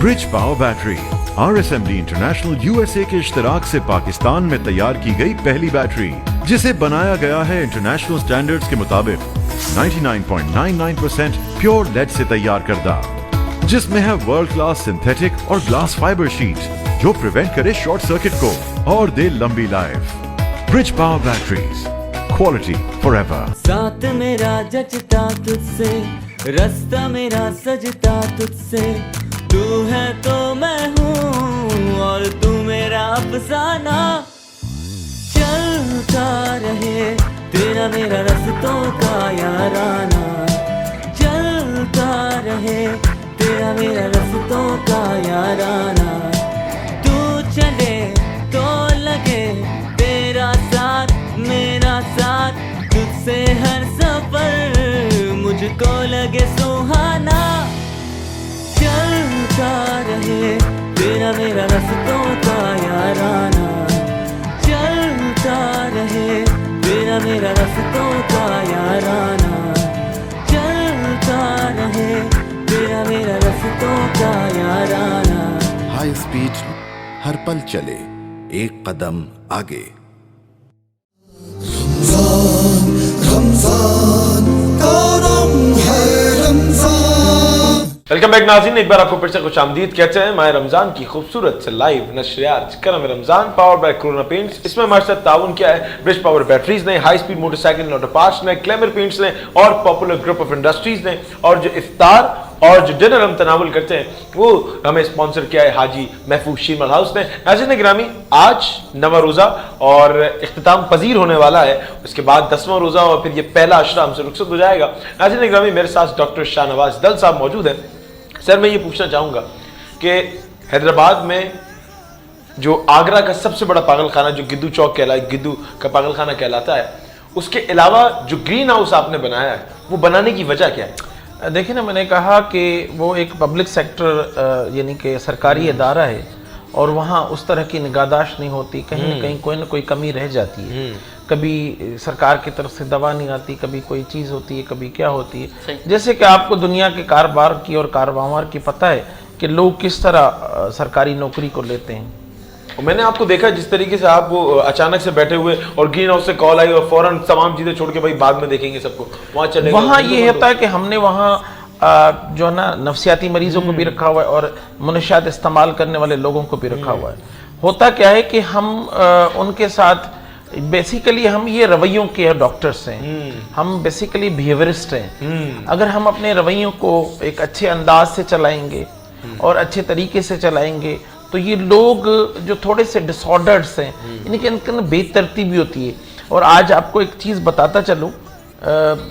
bridge power battery RSMD international USA के इश्तराक से पाकिस्तान में तैयार की गई पहली बैटरी, जिसे बनाया गया है इंटरनेशनल स्टैंडर्ड्स के मुताबिक 99.99% प्योर लेड से तैयार करदा, जिसमें है वर्ल्ड क्लास सिंथेटिक और ग्लास फाइबर शीट जो प्रिवेंट करे शॉर्ट सर्किट को और दे लंबी life. Bridge power batteries, quality forever. साथ मेरा जचता तुझसे, रास्ता मेरा सजता तुझसे, तू है तो मैं हूँ और तू मेरा अफसाना, चलता रहे तेरा मेरा रास्तों का याराना, चलता रहे तेरा मेरा रास्तों का याराना, तू चले को लगे सुहाना, चलता रहे तेरा मेरा रस्तों का याराना, चलता रहे तेरा मेरा रस्तों का याराना, चलता रहे तेरा मेरा रस्तों का याराना। हाई स्पीड हर पल चले एक कदम आगे। रमजान करम है रमजान। वेलकम बैक नाज़रीन, एक बार आपको फिर से खुश आमदीद कहते हैं माह रमज़ान की खूबसूरत से लाइव नशरियात करम Ramzan power bye corona paints. इसमें हमारे साथ ताउन किया है ब्रिज पावर बैटरीज ने, high speed motorcycle and auto parts ने, ग्लैमर पेंट्स ने और पॉपुलर ग्रुप ऑफ इंडस्ट्रीज ने। और जो इफ्तार और जो डिनर हम तनावुल करते हैं वो हमें स्पॉन्सर किया है हाजी महफूज शीमल हाउस ने। नाज़रीन गिरामी, आज 9वां रोज़ा और इख्तिताम पजीर होने वाला है, उसके बाद 10वां रोज़ा और फिर ये पहला अशरा हमसे रुखसत हो जाएगा। नाज़रीन गिरामी, मेरे साथ डॉक्टर शाहनवाज दल साहब मौजूद हैं। सर, मैं ये पूछना चाहूँगा कि हैदराबाद में जो आगरा का सबसे बड़ा पागल खाना जो गिद्दू चौक गिद्दू का पागल खाना कहलाता है, उसके अलावा जो ग्रीन हाउस आपने बनाया है वो बनाने की वजह क्या है? देखिए ना, मैंने कहा कि वो एक पब्लिक सेक्टर यानी कि सरकारी इदारा है और वहाँ उस तरह की निगाहदाश्त नहीं होती, कहीं ना कहीं कोई ना कोई कमी रह जाती है। कभी सरकार की तरफ से दवा नहीं आती, कभी कोई चीज़ होती है, कभी क्या होती है। जैसे कि आपको दुनिया के कारोबार की और कारोबार की पता है कि लोग किस तरह सरकारी नौकरी को लेते हैं। मैंने आपको देखा जिस तरीके से आप वो अचानक से बैठे हुए और ग्रीन हाउस से कॉल आई और फौरन तमाम चीजें छोड़ के भाई बाद में देखेंगे सबको वहाँ चले। वहाँ ये होता है कि हमने वहाँ जो है ना नफ्सियाती मरीजों को भी रखा हुआ है और मुनशियात इस्तेमाल करने वाले लोगों को भी रखा हुआ है। होता क्या है कि हम उनके साथ बेसिकली हम ये रवैयों के डॉक्टर्स हैं, हम बेसिकली बिहेवियरिस्ट हैं। अगर हम अपने रवैयों को एक अच्छे अंदाज से चलाएंगे और अच्छे तरीके से चलाएंगे तो ये लोग जो थोड़े से डिसऑर्डर्स हैं इनके अंदर बेतरतीबी होती है। और आज आपको एक चीज़ बताता चलूँ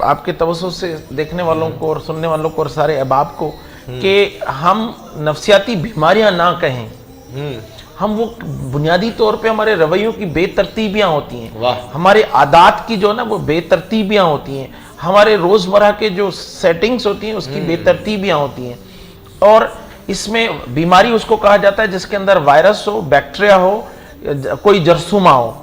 आपके तवज्जो से देखने वालों को और सुनने वालों को और सारे अहबाब को कि हम नफ्सियाती बीमारियां ना कहें, हम वो बुनियादी तौर पे हमारे रवैयों की बेतरतीबियां होती हैं, हमारे आदात की जो ना वो बेतरतीबियां होती हैं, हमारे रोज़मर्रा के जो सेटिंग्स होती हैं उसकी बेतरतीबियां होती हैं। और इसमें बीमारी उसको कहा जाता है जिसके अंदर वायरस हो, बैक्टीरिया हो, कोई जरसूमा हो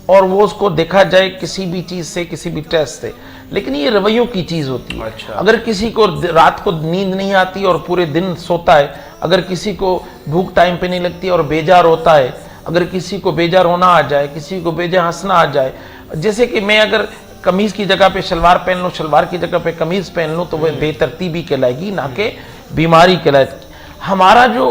और वो उसको देखा जाए किसी भी चीज़ से, किसी भी टेस्ट से। लेकिन ये रवैयों की चीज़ होती है। अच्छा। अगर किसी को रात को नींद नहीं आती और पूरे दिन सोता है, अगर किसी को भूख टाइम पे नहीं लगती और बेजार होता है, अगर किसी को बेजार होना आ जाए, किसी को बेजार हंसना आ जाए, जैसे कि मैं अगर कमीज़ की जगह पे शलवार पहन लूँ, शलवार की जगह पे कमीज़ पहन लूँ तो वह बेतरतीबी कहलाएगी, ना कि बीमारी कहलाएगी। हमारा जो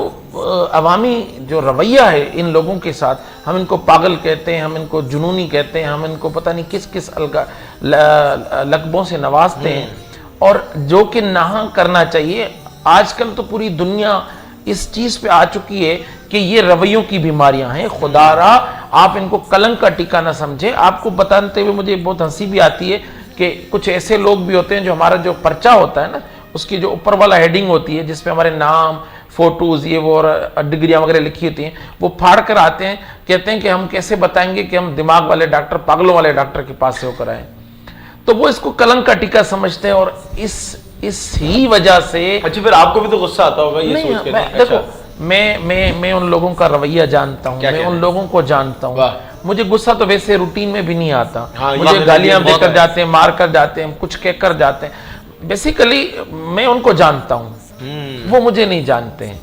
अवामी जो रवैया है इन लोगों के साथ, हम इनको पागल कहते हैं, हम इनको जुनूनी कहते हैं, हम इनको पता नहीं किस किस लकबों से नवाजते हैं और जो कि ना करना चाहिए। आजकल तो पूरी दुनिया इस चीज़ पे आ चुकी है कि ये रवैयों की बीमारियां हैं। खुदारा आप इनको कलंक का टीका ना समझे। आपको बताते हुए मुझे बहुत हंसी भी आती है कि कुछ ऐसे लोग भी होते हैं जो हमारा जो पर्चा होता है ना उसकी जो ऊपर वाला हेडिंग होती है जिसपे हमारे नाम, फोटोज, ये वो और डिग्रियां वगैरह लिखी होती हैं, वो फाड़ कर आते हैं, कहते हैं कि हम कैसे बताएंगे कि हम दिमाग वाले डॉक्टर, पागलों वाले डॉक्टर के पास से होकर आए। तो वो इसको कलंक का टीका समझते हैं और इस ही वजह से। अच्छा, फिर आपको भी तो गुस्सा आता होगा ये सोच के? देखो, मैं उन लोगों का रवैया जानता हूँ, मैं उन लोगों को जानता हूँ। मुझे गुस्सा तो वैसे रूटीन में भी नहीं आता। मुझे गालियां देकर जाते हैं, मार कर जाते हैं, कुछ कहकर जाते हैं। बेसिकली मैं उनको जानता हूँ, वो मुझे नहीं जानते हैं।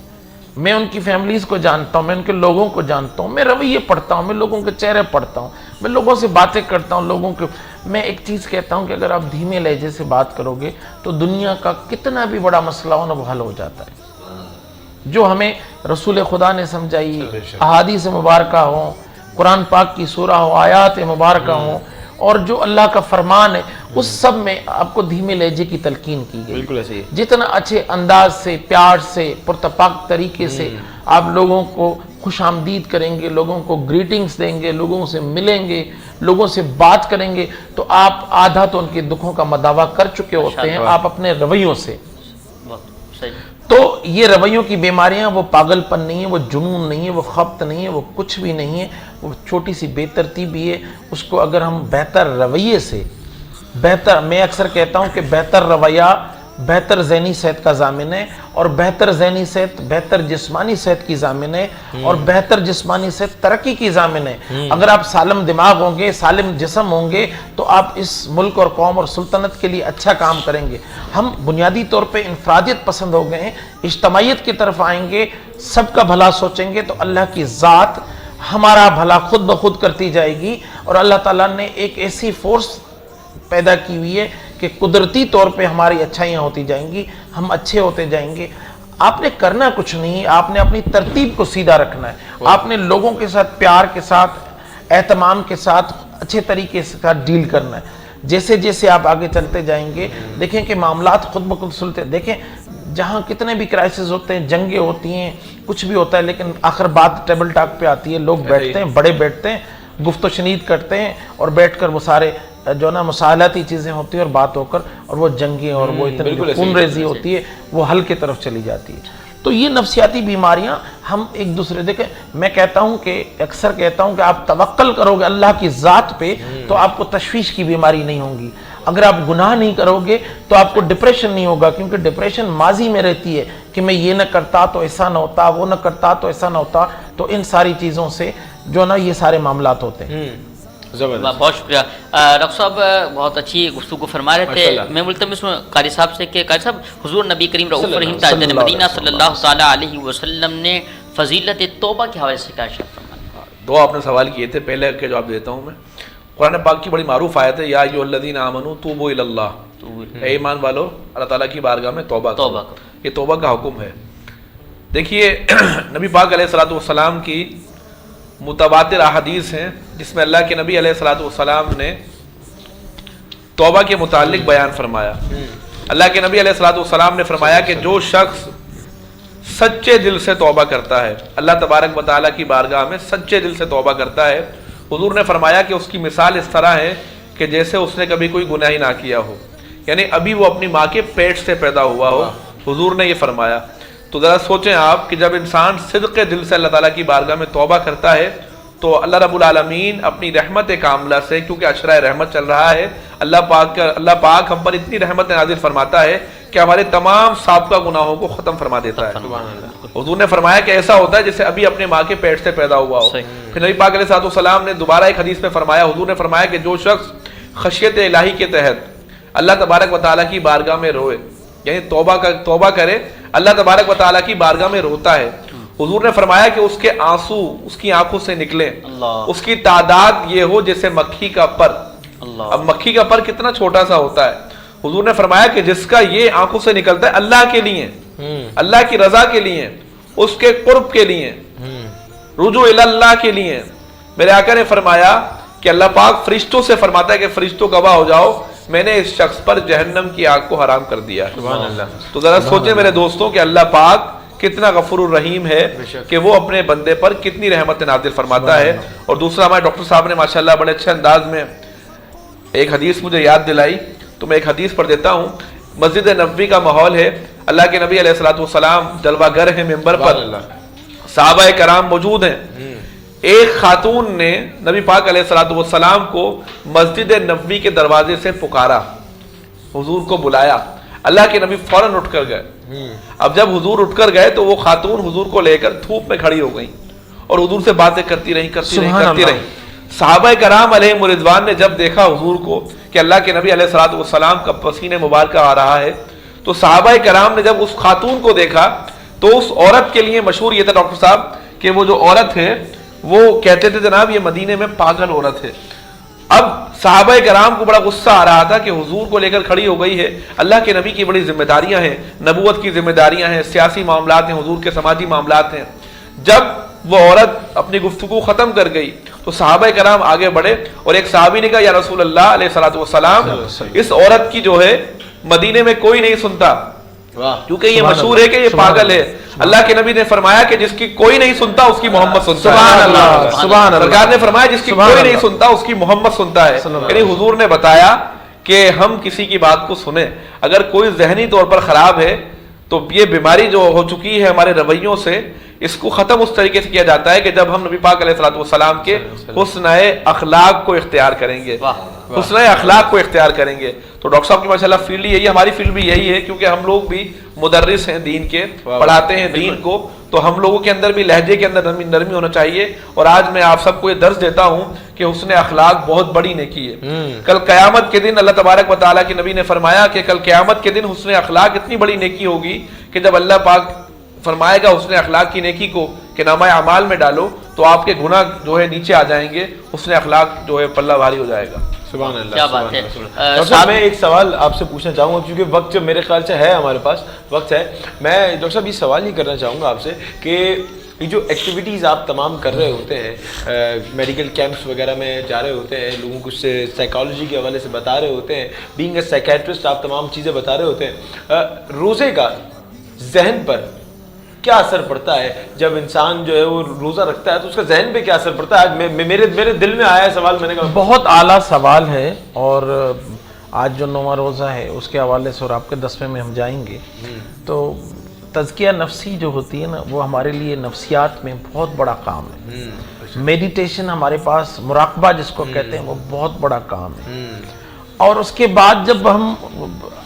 मैं उनकी फैमिलीज को जानता हूँ, मैं उनके लोगों को जानता हूँ, मैं रवैये पढ़ता हूँ, मैं लोगों के चेहरे पढ़ता हूँ, मैं लोगों से बातें करता हूँ, लोगों के। मैं एक चीज़ कहता हूँ कि अगर आप धीमे लहजे से बात करोगे तो दुनिया का कितना भी बड़ा मसला हो ना वो हल हो जाता है। जो हमें रसूल खुदा ने समझाई, अहादीस मुबारका हो, कुरान पाक की सूरा हो, आयात मुबारका हो और जो अल्लाह का फरमान है, उस सब में आपको धीमे लहजे की तलकीन की गई। बिल्कुल ऐसे ही। जितना अच्छे अंदाज से, प्यार से, पुरतपाक तरीके से आप लोगों को खुश आमदीद करेंगे, लोगों को ग्रीटिंग्स देंगे, लोगों से मिलेंगे, लोगों से बात करेंगे, तो आप आधा तो उनके दुखों का मदावा कर चुके होते हैं आप अपने रवैयों से। तो ये रवैयों की बीमारियां वो पागलपन नहीं है, वो जुनून नहीं है, वो खप्त नहीं है, वो कुछ भी नहीं है, वो छोटी सी बेतरतीबी है। उसको अगर हम बेहतर रवैये से बेहतर, मैं अक्सर कहता हूं कि बेहतर रवैया बेहतर ज़हनी सेहत का ज़ामिन है, और बेहतर ज़हनी सेहत बेहतर जिस्मानी सेहत की ज़ामिन है, और बेहतर जिस्मानी सेहत तरक्की की ज़ामिन है। अगर आप सालिम दिमाग होंगे, सालिम जिस्म होंगे, तो आप इस मुल्क और कौम और सुल्तनत के लिए अच्छा काम करेंगे। हम बुनियादी तौर पे इनफरादियत पसंद हो गए हैं, इज्तमाइयत की तरफ आएंगे, सबका भला सोचेंगे तो अल्लाह की ज़ात हमारा भला खुद ब खुद करती जाएगी। और अल्लाह ताला ने एक ऐसी फोर्स पैदा की हुई है कि कुदरती तौर पे हमारी अच्छाइयाँ होती जाएंगी, हम अच्छे होते जाएंगे। आपने करना कुछ नहीं, आपने अपनी तरतीब को सीधा रखना है, आपने लोगों के साथ प्यार के साथ, एहतमाम के साथ, अच्छे तरीके से साथ डील करना है। जैसे जैसे आप आगे चलते जाएंगे देखें कि मामलात खुद ब खुद सुलझते, देखें जहाँ कितने भी क्राइसिस होते हैं, जंगें होती हैं, कुछ भी होता है, लेकिन आखिर बात टेबल टॉक पे आती है, लोग बैठते हैं, बड़े बैठते हैं, गुफ्तो शनीद करते हैं, और बैठकर वो सारे जो ना मसालाती चीज़ें होती हैं और बात होकर, और वो जंगें और वो इतनी खूनरेजी होती है, वो हल की तरफ चली जाती है। तो ये नफ्सियाती बीमारियां हम एक दूसरे, देखें मैं कहता हूं कि अक्सर कहता हूं कि आप तवक्कल करोगे अल्लाह की ज़ात पे तो आपको तशवीश की बीमारी नहीं होगी। अगर आप गुनाह नहीं करोगे तो आपको डिप्रेशन नहीं होगा, क्योंकि डिप्रेशन माजी में रहती है कि मैं ये न करता तो ऐसा ना होता, वो न करता तो ऐसा ना होता। तो इन सारी चीज़ों से जो ना ये सारे मामलात होते हैं। बहुत शुक्रिया डॉक्टर साहब, बहुत अच्छी गुफ्तगू फरमा रहे थे। मैं मुल्तमिस हूँ कारी साहब से कि कारी साहब, हुजूर नबी करीम रऊफ़ रहीम ताजदार मदीना सल्लल्लाहु ताला अलैहि वसल्लम ने फजीलत तौबा के हवाले से क्या इरशाद फरमाया? दो आपने सवाल किए थे, पहले के जवाब देता हूँ मैं। कुरान पाक की बड़ी मारूफ आयत है, या अय्युहल्लज़ीना आमनू तूबू इलल्लाह, ऐ ईमान वालो अल्लाह ताला की बारगाह में तौबा करो। ये तौबा का हुक्म है। देखिए नबी पाक अलैहिस्सलातु वस्सलाम की मुतवातिर अहादीस हैं जिसमें अल्लाह के नबी अलैहिस्सलातु वस्सलाम ने तौबा के मुतालिक बयान फरमाया। अल्लाह के नबी अलैहिस्सलातु वस्सलाम ने फरमाया कि जो शख्स सच्चे दिल से तौबा करता है, अल्लाह तबारक व तआला की बारगाह में सच्चे दिल से तौबा करता है, हुजूर ने फरमाया कि उसकी मिसाल इस तरह है कि जैसे उसने कभी कोई गुनाह ही ना किया हो, यानी अभी वो अपनी माँ के पेट से पैदा हुआ हो। हुजूर ने ये फरमाया। तो ज़रा सोचें आप कि जब इंसान सिद्क़े दिल से अल्लाह ताला की बारगाह में तौबा करता है तो अल्लाह रब्बुल आलमीन अपनी रहमत कामिला से, क्योंकि अशरा रहमत चल रहा है, अल्लाह पाक हम पर इतनी रहमत नाजिल फरमाता है कि हमारे तमाम साबिक़ा गुनाहों को ख़त्म फरमा देता है। हुजूर ने फरमाया कि ऐसा होता है जैसे अभी अपने माँ के पेट से पैदा हुआ हो। फिर नबी पाक अलैहिस्सलाम ने दोबारा एक हदीस में फरमाया, हुजूर ने फरमाया कि जो शख्स खशियत इलाही के तहत अल्लाह तबारक व तआला की बारगाह में रोए, यानी तौबा करे, अल्लाह तबारक व तआला की बारगाह में रोता है, हुजूर ने फरमाया कि उसके आंसू उसकी आंखों से निकले, उसकी तादाद ये हो जैसे मक्खी का पर। अब मक्खी का पर कितना छोटा सा होता है। हुजूर ने फरमाया कि जिसका ये आंखों से निकलता है अल्लाह के लिए, अल्लाह की रजा के लिए, उसके कुर्ब के लिए, रुजू इल्लाह के लिए, मेरे आका ने फरमाया कि अल्लाह पाक फरिश्तों से फरमाता है कि फरिश्तों गवाह हो जाओ, मैंने इस शख्स पर जहन्नम की आग को हराम कर दिया है। तो जरा सोचें मेरे दोस्तों कि अल्लाह पाक कितना गफूरुर रहीम है कि वो अपने बंदे पर कितनी रहमत नाज़िल फरमाता है। और दूसरा, हमारे डॉक्टर साहब ने माशाल्लाह बड़े अच्छे अंदाज में एक हदीस मुझे याद दिलाई, तो मैं एक हदीस पढ़ देता हूँ। मस्जिद नबवी का माहौल है, अल्लाह के नबी अलैहिस्सलातु वस्सलाम जलवागर हैं, मिंबर पर सहाबा कराम मौजूद हैं। एक खातून ने नबी पाक अलैहिस्सलातु वस्सलाम को मस्जिद नबवी के दरवाजे से पुकारा, हुजूर को बुलाया। अल्लाह के नबी फौरन उठकर गए। अब जब हुजूर उठकर गए तो वो खातून हुजूर को लेकर धूप में खड़ी हो गई और हुजूर से बातें करती रही। सहाबा कराम अलैहिम रिज़वान ने जब देखा हुजूर को कि अल्लाह के नबी अलैहिस्सलातु वस्सलाम का पसीने मुबारक आ रहा है, तो सहाबा कराम ने जब उस खातून को देखा तो उस औरत के लिए मशहूर ये था डॉक्टर साहब कि वो जो औरत है वो कहते थे जनाब ये मदीने में पागल औरत है। अब सहाबा कराम को बड़ा गुस्सा आ रहा था कि हुजूर को लेकर खड़ी हो गई है। अल्लाह के नबी की बड़ी जिम्मेदारियां हैं, नबूवत की जिम्मेदारियां हैं, सियासी मामलात हैं, हुजूर के समाजी मामलात हैं। जब वो औरत अपनी गुफ्तगू खत्म कर गई तो सहाबा कराम आगे बढ़े और एक सहाबी ने कहा, या रसूल अल्लाह अलैहिस्सलातु वस्सलाम, इस औरत की जो है मदीने में कोई नहीं सुनता, क्योंकि ये मशहूर है कि ये पागल है। अल्लाह के नबी ने फरमाया कि जिसकी कोई नहीं सुनता उसकी मोहम्मद सुनता है। सरकार ने फरमाया जिसकी कोई नहीं सुनता उसकी मोहम्मद सुनता है। यानी हुजूर ने बताया कि हम किसी की बात को सुने, अगर कोई जहनी तौर पर खराब है तो ये बीमारी जो हो चुकी है हमारे रवैयों से इसको ख़त्म उस तरीके से किया जाता है कि जब हम नबी पाक अलैहिस्सलाम के हुस्न अखलाक को इख्तियार करेंगे, हुस्न अखलाक को इख्तियार करेंगे। तो डॉक्टर साहब की माशाल्लाह फील्ड यही, हमारी फील्ड भी यही है, क्योंकि हम लोग भी मुदर्रिस हैं दीन के, पढ़ाते हैं दीन को, तो हम लोगों के अंदर भी लहजे के अंदर नरमी होना चाहिए। और आज मैं आप सबको ये दर्स देता हूँ कि हुस्न अखलाक बहुत बड़ी नेकी है। कल क़यामत के दिन अल्लाह तबारक व तआला के नबी ने फरमाया कि कल क़यामत के दिन हुस्न अखलाक इतनी बड़ी नेकी होगी कि जब अल्लाह पाक फरमाएगा हुस्न अखलाक की नेकी को कि नामा अमाल में डालो, तो आपके गुनाह जो है नीचे आ जाएंगे, हुस्न अखलाक जो है पल्ला भारी हो जाएगा। सुभान अल्लाह, क्या बात है। डॉक्टर साहब मैं एक सवाल आपसे पूछना चाहूँगा, क्योंकि वक्त जब मेरे ख्याल से है, हमारे पास वक्त है, मैं डॉक्टर साहब ये सवाल ही करना चाहूँगा आपसे कि ये जो एक्टिविटीज़ आप तमाम कर रहे होते हैं, मेडिकल कैंप्स वगैरह में जा रहे होते हैं, लोगों को साइकोलॉजी के हवाले से बता रहे होते हैं, बीइंग अ साइकेट्रिस्ट आप तमाम चीज़ें बता रहे होते हैं, रोज़े का जहन पर क्या असर पड़ता है? जब इंसान जो है वो रोज़ा रखता है तो उसका जहन पे क्या असर पड़ता है? आज मेरे दिल में आया है सवाल, मैंने कहा बहुत आला सवाल है। और आज जो 9वां रोज़ा है उसके हवाले से और आपके 10वें में हम जाएंगे। तो तज़किया नफ्सी जो होती है ना, वो हमारे लिए नफ्सियात में बहुत बड़ा काम है। मेडिटेशन हमारे पास, मुराकबा जिसको कहते हैं, वो बहुत बड़ा काम है। और उसके बाद जब हम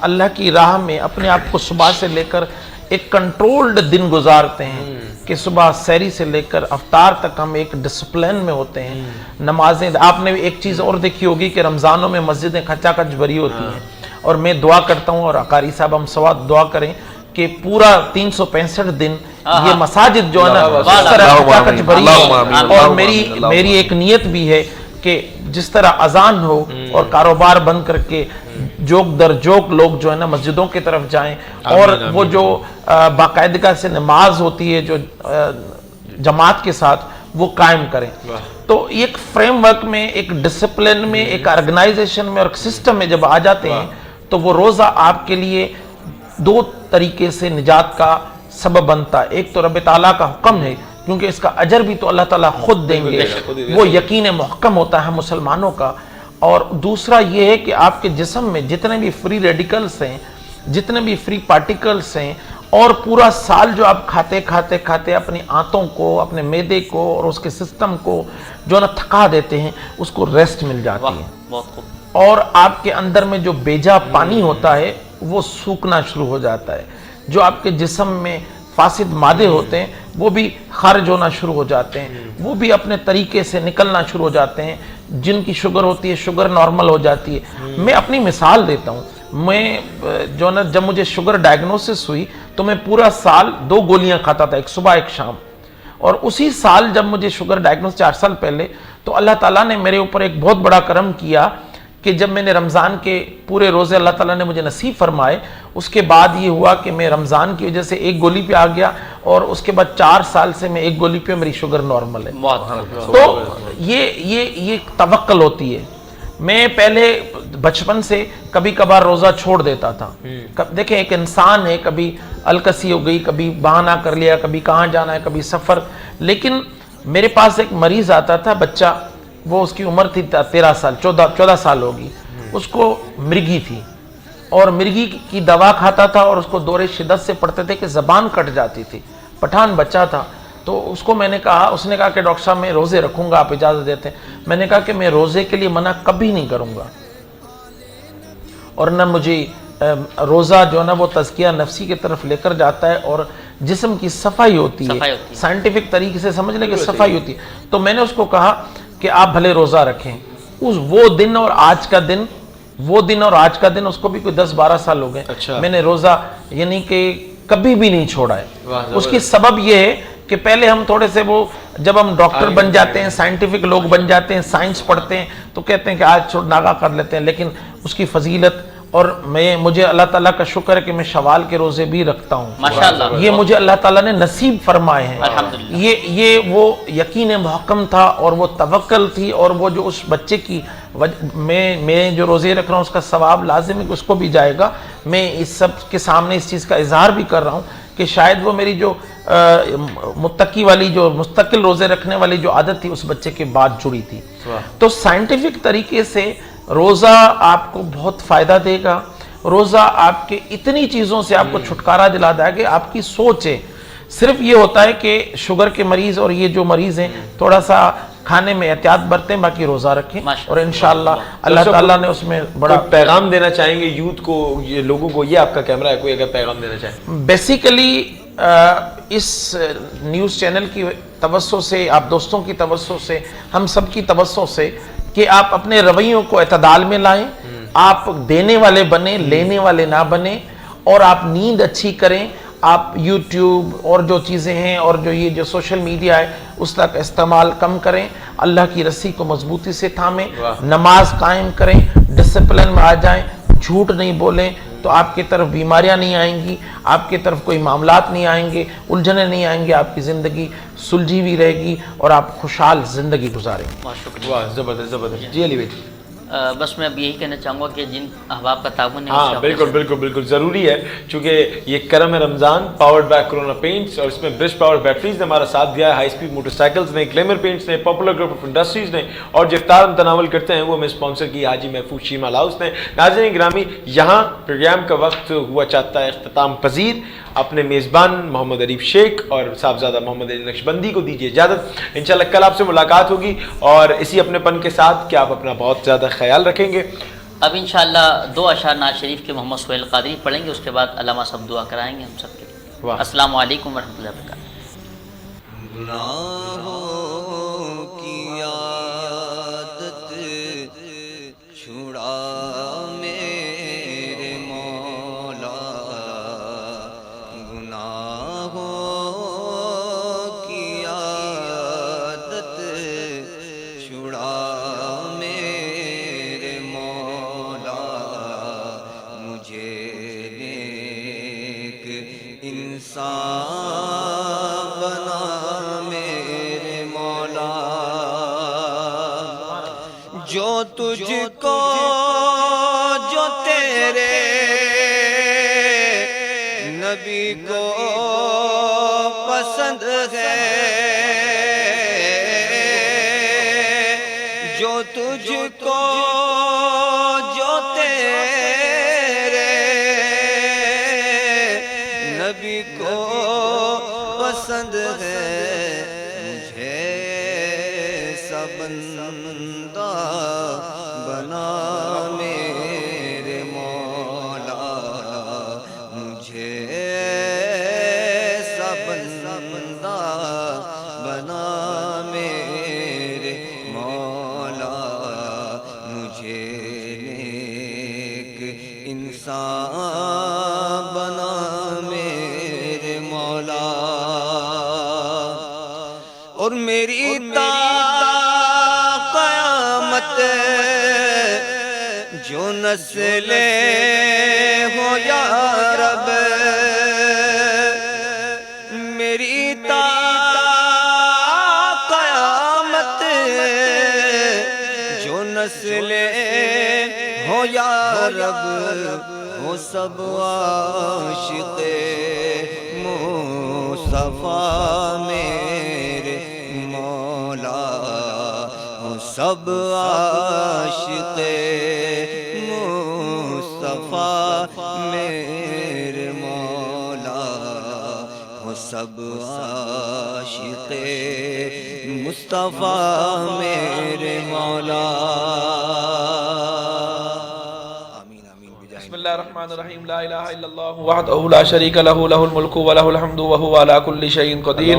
अल्लाह की राह में अपने आप को सुबह से लेकर एक कंट्रोल्ड दिन गुजारते हैं कि सुबह सैरी से लेकर अफ्तार तक हम एक डिसिप्लिन में होते हैं। नमाजें, आपने एक चीज़ और देखी होगी कि रमज़ानों में मस्जिदें खचाखच भरी होती हैं। और मैं दुआ करता हूँ, और अकारी साहब हम सवाल दुआ करें कि पूरा 365 दिन ये मसाजिद जो है ना इस तरह खचाखच भरी हो। और मेरी एक नियत भी है कि जिस तरह अजान हो और कारोबार बंद करके जोक दर जोक लोग जो है ना मस्जिदों की तरफ जाएं, और वो जो बाकायदगी से नमाज होती है जो जमात के साथ, वो कायम करें। तो एक फ्रेमवर्क में, एक डिसिप्लिन में, एक ऑर्गेनाइजेशन में और एक सिस्टम में जब आ जाते हैं, तो वो रोज़ा आपके लिए 2 तरीके से निजात का सबब बनता है। एक तो रब ताला का हुक्म है, क्योंकि इसका अजर भी तो अल्लाह ताला खुद देंगे, वो यकीन मुहक्कम होता है मुसलमानों का। और दूसरा ये है कि आपके जिस्म में जितने भी फ्री रेडिकल्स हैं, जितने भी फ्री पार्टिकल्स हैं, और पूरा साल जो आप खाते खाते खाते अपनी आंतों को, अपने मैदे को और उसके सिस्टम को जो ना थका देते हैं, उसको रेस्ट मिल जाती है। और आपके अंदर में जो बेजा पानी होता है वो सूखना शुरू हो जाता है। जो आपके जिस्म में फासिद मादे होते हैं वो भी खारिज होना शुरू हो जाते हैं, वो भी अपने तरीके से निकलना शुरू हो जाते हैं। जिनकी शुगर होती है, शुगर नॉर्मल हो जाती है। मैं अपनी मिसाल देता हूँ, मैं जो ना जब मुझे शुगर डायग्नोसिस हुई तो मैं पूरा साल 2 गोलियां खाता था, एक सुबह एक शाम। और उसी साल जब मुझे शुगर डायग्नोसिस 4 साल पहले, तो अल्लाह ताला ने मेरे ऊपर एक बहुत बड़ा करम किया कि जब मैंने रमज़ान के पूरे रोज़े अल्लाह ताला ने मुझे नसीब फरमाए, उसके बाद ये हुआ कि मैं रमज़ान की वजह से 1 गोली पे आ गया, और उसके बाद 4 साल से मैं 1 गोली पे, मेरी शुगर नॉर्मल है। तो ये तवक्कल होती है। मैं पहले बचपन से कभी कभार रोज़ा छोड़ देता था। देखें, एक इंसान है, कभी अलकसी हो गई, कभी बहाना कर लिया, कभी कहाँ जाना है, कभी सफ़र। लेकिन मेरे पास एक मरीज़ आता था, बच्चा, वो उसकी उम्र थी 13 साल, 14 साल होगी, उसको मृगी थी, और मृगी की दवा खाता था, और उसको दौरे शिद्दत से पड़ते थे कि ज़बान कट जाती थी। पठान बच्चा था। तो उसको मैंने कहा, उसने कहा कि डॉक्टर साहब मैं रोज़े रखूँगा, आप इजाज़त देते हैं? मैंने कहा कि मैं रोज़े के लिए मना कभी नहीं करूँगा, और न मुझे रोज़ा जो है ना वो तज़किया नफ्सी की तरफ लेकर जाता है, और जिस्म की सफाई होती है, साइंटिफिक तरीके से समझ लें कि सफाई होती है। तो मैंने उसको कहा कि आप भले रोज़ा रखें। वो दिन और आज का दिन, उसको भी कोई 10-12 साल हो गए। मैंने रोज़ा यानी कि कभी भी नहीं छोड़ा है। उसकी सबब ये है कि पहले हम थोड़े से वो, जब हम डॉक्टर बन जाते हैं, साइंटिफिक लोग बन जाते हैं, साइंस पढ़ते हैं, तो कहते हैं कि आज छोड़ नागा कर लेते हैं। लेकिन उसकी फजीलत, और मुझे अल्लाह ताला का शुक्र है कि मैं शवाल के रोज़े भी रखता हूँ माशाअल्लाह। ये मुझे अल्लाह ताला ने नसीब फरमाए हैं। ये वो यकीन मुहक्कम था, और वो तवक्कल थी, और वो जो उस बच्चे की मैं जो रोज़े रख रहा हूँ उसका सवाब लाजिम है कि उसको भी जाएगा। मैं इस सब के सामने इस चीज़ का इजहार भी कर रहा हूँ कि शायद वो मेरी जो मुत्तकी वाली, जो मुस्तकिल रोज़े रखने वाली जो आदत थी, उस बच्चे के बाद जुड़ी थी। तो साइंटिफिक तरीके से रोज़ा आपको बहुत फ़ायदा देगा। रोज़ा आपके इतनी चीज़ों से आपको छुटकारा दिला देगा कि आपकी सोच है। صرف یہ ہوتا ہے کہ شوگر کے مریض اور یہ جو مریض ہیں تھوڑا سا کھانے میں احتیاط برتیں, باقی روزہ رکھیں, اور انشاءاللہ اللہ تعالیٰ نے اس میں بڑا پیغام دینا چاہیں گے یوتھ کو, یہ لوگوں کو, یہ آپ کا کیمرہ ہے, کوئی اگر پیغام دینا چاہیں. بیسیکلی اس نیوز چینل کی توسط سے, آپ دوستوں کی توسط سے, ہم سب کی توسط سے, کہ آپ اپنے رویوں کو اعتدال میں لائیں, آپ دینے والے بنیں, لینے والے نہ بنیں, اور آپ نیند اچھی کریں. آپ یوٹیوب اور جو چیزیں ہیں اور جو یہ جو سوشل میڈیا ہے اس تک استعمال کم کریں, اللہ کی رسی کو مضبوطی سے تھامیں, نماز قائم کریں, ڈسپلن میں آ جائیں, جھوٹ نہیں بولیں, تو آپ کی طرف بیماریاں نہیں آئیں گی, آپ کی طرف کوئی معاملات نہیں آئیں گے, الجھنیں نہیں آئیں گے, آپ کی زندگی سلجھی ہوئی رہے گی اور آپ خوشحال زندگی گزاریں گے. واہ, زبردست زبردست. جی علی بھائی. بس میں اب یہی کہنا چاہوں گا کہ جن احباب کا تعاون ہے, ہاں بالکل بالکل بالکل ضروری ہے, چونکہ یہ کرم رمضان پاورڈ بائی کرونا پینٹس, اور اس میں برش پاور بیٹریز نے ہمارا ساتھ دیا ہے, ہائی سپیڈ موٹر سائیکلز نے, گلیمر پینٹس نے, پاپولر گروپ آف انڈسٹریز نے, اور جو افطار ہم تناول کرتے ہیں وہ ہمیں اسپانسر کی حاجی محفوظ شیما ہاؤس نے. ناظرین گرامی, یہاں پروگرام کا وقت ہوا چاہتا ہے اختتام پذیر. اپنے میزبان محمد عریف شیخ اور صاحبزادہ محمد علی نقشبندی کو دیجیے اجازت. انشاءاللہ کل آپ سے ملاقات ہوگی, اور اسی اپنے پن کے ساتھ کہ آپ اپنا بہت زیادہ خیال رکھیں گے. اب انشاءاللہ 2 اشعار نعت شریف کے محمد سہیل قادری پڑھیں گے, اس کے بعد علامہ صاحب دعا کرائیں گے ہم سب کے لیے. السلام علیکم ورحمۃ اللہ وبرکاتہ. گناہوں کی عادت چھڑا میرے مولا, گناہوں کی عادت چھڑا میرے مولا, مجھے نیک انسان جو تجھ کو جو تیرے نبی کو پسند ہے, جو تجھ کو جو تیرے نبی کو پسند ہے, مجھے سب بندہ بنا میرے مولا, مجھے سب بندہ بنا میرے مولا, مجھے نیک انسان بنا میرے مولا, اور میری جو نسلیں ہو یا رب, میری تا قیامت جو نسلیں ہو یا رب, وہ سب عاشق مصطفیٰ میرے مولا, سب عاشق مصطفیٰ میرے مولا, وہ سب عاشق مصطفیٰ میرے مولا. بسم اللہ الرحمن الرحیم. لا الہ الا اللہ وحدہ لا شریک لہ, لہ الملک ولہ الحمد وہو علی کل شیء قدیر.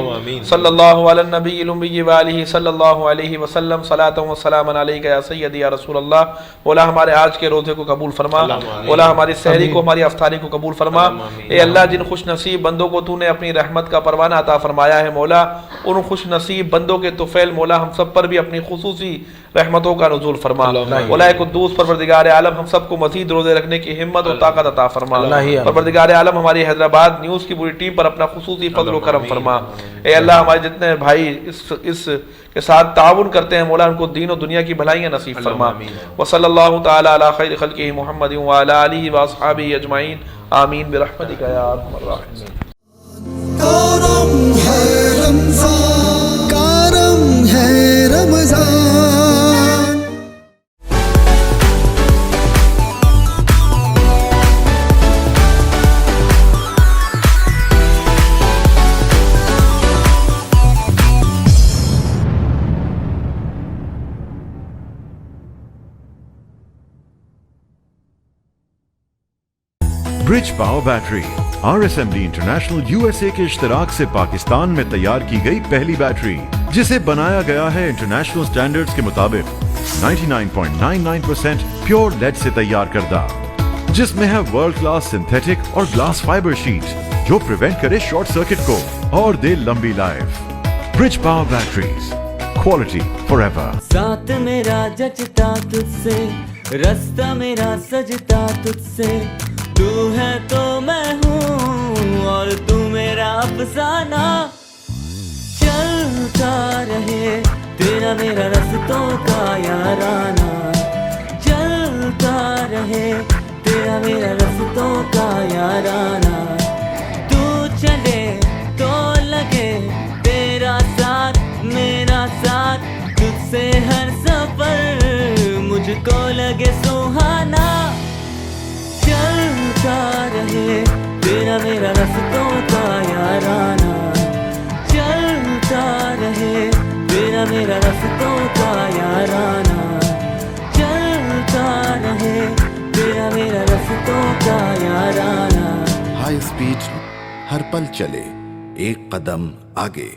صلی اللہ علی النبی الامی وآلہ صلی اللہ علیہ وسلم. صلاۃ و سلام علیک یا سیدی یا رسول اللہ. مولا ہمارے آج کے روزے کو قبول فرما, مولا ہماری سحری کو, ہماری افطاری کو قبول فرما. اے اللہ, جن خوش نصیب بندوں کو تو نے اپنی رحمت کا پروانہ عطا فرمایا ہے مولا, ان خوش نصیب بندوں کے طفیل مولا ہم سب پر بھی اپنی خصوصی رحمتوں کا نزول فرما. مولا قدوس پروردگار عالم ہم سب کو مزید روزے رکھنے کی ہمت اور طاقت عطا فرما. پروردگار عالم ہماری حیدرآباد نیوز کی پوری ٹیم پر اپنا خصوصی فضل و کرم فرما. اے اللہ, ہمارے جتنے بھائی اس کے ساتھ تعاون کرتے ہیں مولا, ان کو دین و دنیا کی بھلائیاں نصیب فرما. وصلی اللہ تعالی علی خیر خلقہ محمد وعلی آلہ واصحابہ اجمعین. آمین برحمتک یا ارحم الراحمین. کرم ہے رمضان, کرم ہے Ramzan. Bridge power battery RSMD international USA के इश्तराक से पाकिस्तान में तैयार की गई पहली बैटरी, जिसे बनाया गया है इंटरनेशनल स्टैंडर्ड्स के मुताबिक 99.99% प्योर लेड से तैयार करदा, जिसमें है वर्ल्ड क्लास सिंथेटिक और ग्लास फाइबर शीट जो प्रिवेंट करे शॉर्ट सर्किट को और दे लंबी life. Bridge power batteries, quality forever. साथ मेरा जचता तुझसे, रास्ता मेरा सजता तुझसे, तू है तो मैं हूँ और तू मेरा अफसाना। चलता रहे तेरा मेरा रास्तों का याराना, चलता रहे तेरा मेरा रास्तों का याराना। तू चले तो लगे तेरा साथ मेरा साथ, तुझसे हर सफर मुझको लगे सुहाना। चलता रहे तेरा मेरा रास्तों का याराना, चलता रहे तेरा मेरा रास्तों का याराना, चलता रहे तेरा मेरा रास्तों का याराना। हाई स्पीड हर पल चले एक कदम आगे।